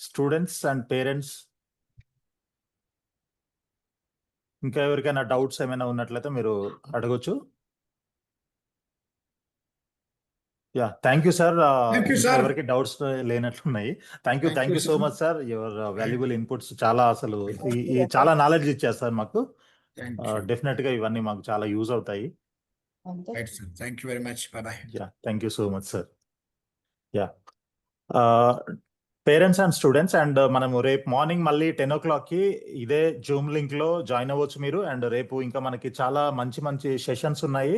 Speaker 9: స్టూడెంట్స్ అండ్ పేరెంట్స్, ఇంకా ఎవరికైనా డౌట్స్ ఏమైనా ఉన్నట్లయితే మీరు అడగొచ్చు. Yeah, thank you sir.
Speaker 2: Thank you, sir.
Speaker 9: ఎవరికి డౌట్స్ లేనట్లున్నాయి. Thank you so much sir. Your valuable inputs చాలా, అసలు ఈ చాలా నాలెడ్జ్ ఇచ్చారు సార్ మాకు. డెఫినెట్ గా ఇవన్నీ మాకు చాలా యూజ్ అవుతాయి.
Speaker 2: Thank you very much. Bye.
Speaker 9: Yeah, thank you so much sir. Yeah, parents and students, and మనము రేపు మార్నింగ్ మళ్ళీ 10 o'clock కి ఇదే జూమ్ లింక్ లో జాయిన్ అవ్వచ్చు మీరు. అండ్ రేపు ఇంకా మనకి చాలా మంచి సెషన్స్ ఉన్నాయి.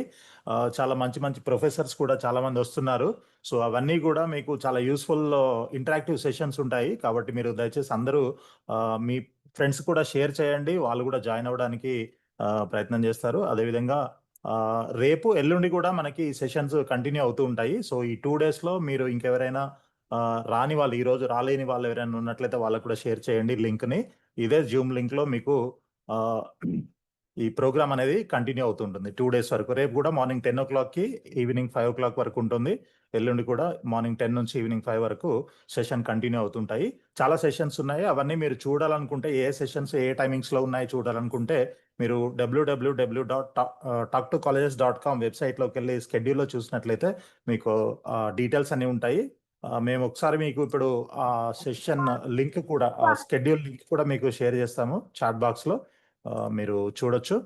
Speaker 9: చాలా మంచి ప్రొఫెసర్స్ కూడా చాలా మంది వస్తున్నారు. సో అవన్నీ కూడా మీకు చాలా యూస్ఫుల్ ఇంటరాక్టివ్ సెషన్స్ ఉంటాయి. కాబట్టి మీరు దయచేసి అందరూ మీ ఫ్రెండ్స్ కూడా షేర్ చేయండి, వాళ్ళు కూడా జాయిన్ అవ్వడానికి ప్రయత్నం చేస్తారు. అదేవిధంగా రేపు ఎల్లుండి కూడా మనకి సెషన్స్ కంటిన్యూ అవుతూ ఉంటాయి. సో ఈ 2 days లో మీరు ఇంకెవరైనా రాని వాళ్ళు, ఈ రోజు రాలేని వాళ్ళు ఎవరైనా ఉన్నట్లయితే వాళ్ళకు కూడా షేర్ చేయండి లింక్ ని. ఇదే జూమ్ లింక్ లో మీకు ఈ ప్రోగ్రామ్ అనేది కంటిన్యూ అవుతుంటుంది 2 days వరకు. రేపు కూడా మార్నింగ్ 10 o'clock కి ఈవినింగ్ 5 o'clock వరకు ఉంటుంది. ఎల్లుండి కూడా మార్నింగ్ 10 నుంచి ఈవినింగ్ 5 వరకు సెషన్ కంటిన్యూ అవుతుంటాయి. చాలా సెషన్స్ ఉన్నాయి. అవన్నీ మీరు చూడాలనుకుంటే, ఏ సెషన్స్ ఏ టైమింగ్స్ లో ఉన్నాయి చూడాలనుకుంటే, మీరు www.talktocolleges.com వెబ్సైట్లోకి వెళ్ళి స్కెడ్యూల్లో చూసినట్లయితే మీకు డీటెయిల్స్ అన్ని ఉంటాయి. మేము ఒకసారి మీకు ఇప్పుడు ఆ సెషన్ లింక్ కూడా, స్కెడ్యూల్ లింక్ కూడా మీకు షేర్ చేస్తాము చాట్ బాక్స్ లో, మీరు చూడొచ్చు.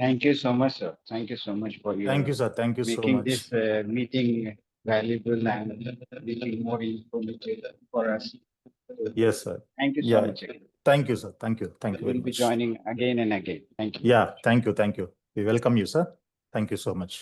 Speaker 7: Thank you so much, sir. Thank you so much for
Speaker 9: thank you sir. Thank you so
Speaker 7: making
Speaker 9: much.
Speaker 7: this meeting valuable and making more informative for us.
Speaker 9: Yes sir.
Speaker 7: Thank you so
Speaker 9: Yeah.
Speaker 7: much.
Speaker 9: Thank you sir. Thank you
Speaker 7: We
Speaker 9: very
Speaker 7: will be
Speaker 9: much.
Speaker 7: joining again and again. Thank you.
Speaker 9: Yeah, thank you. We welcome you sir. Thank you so much.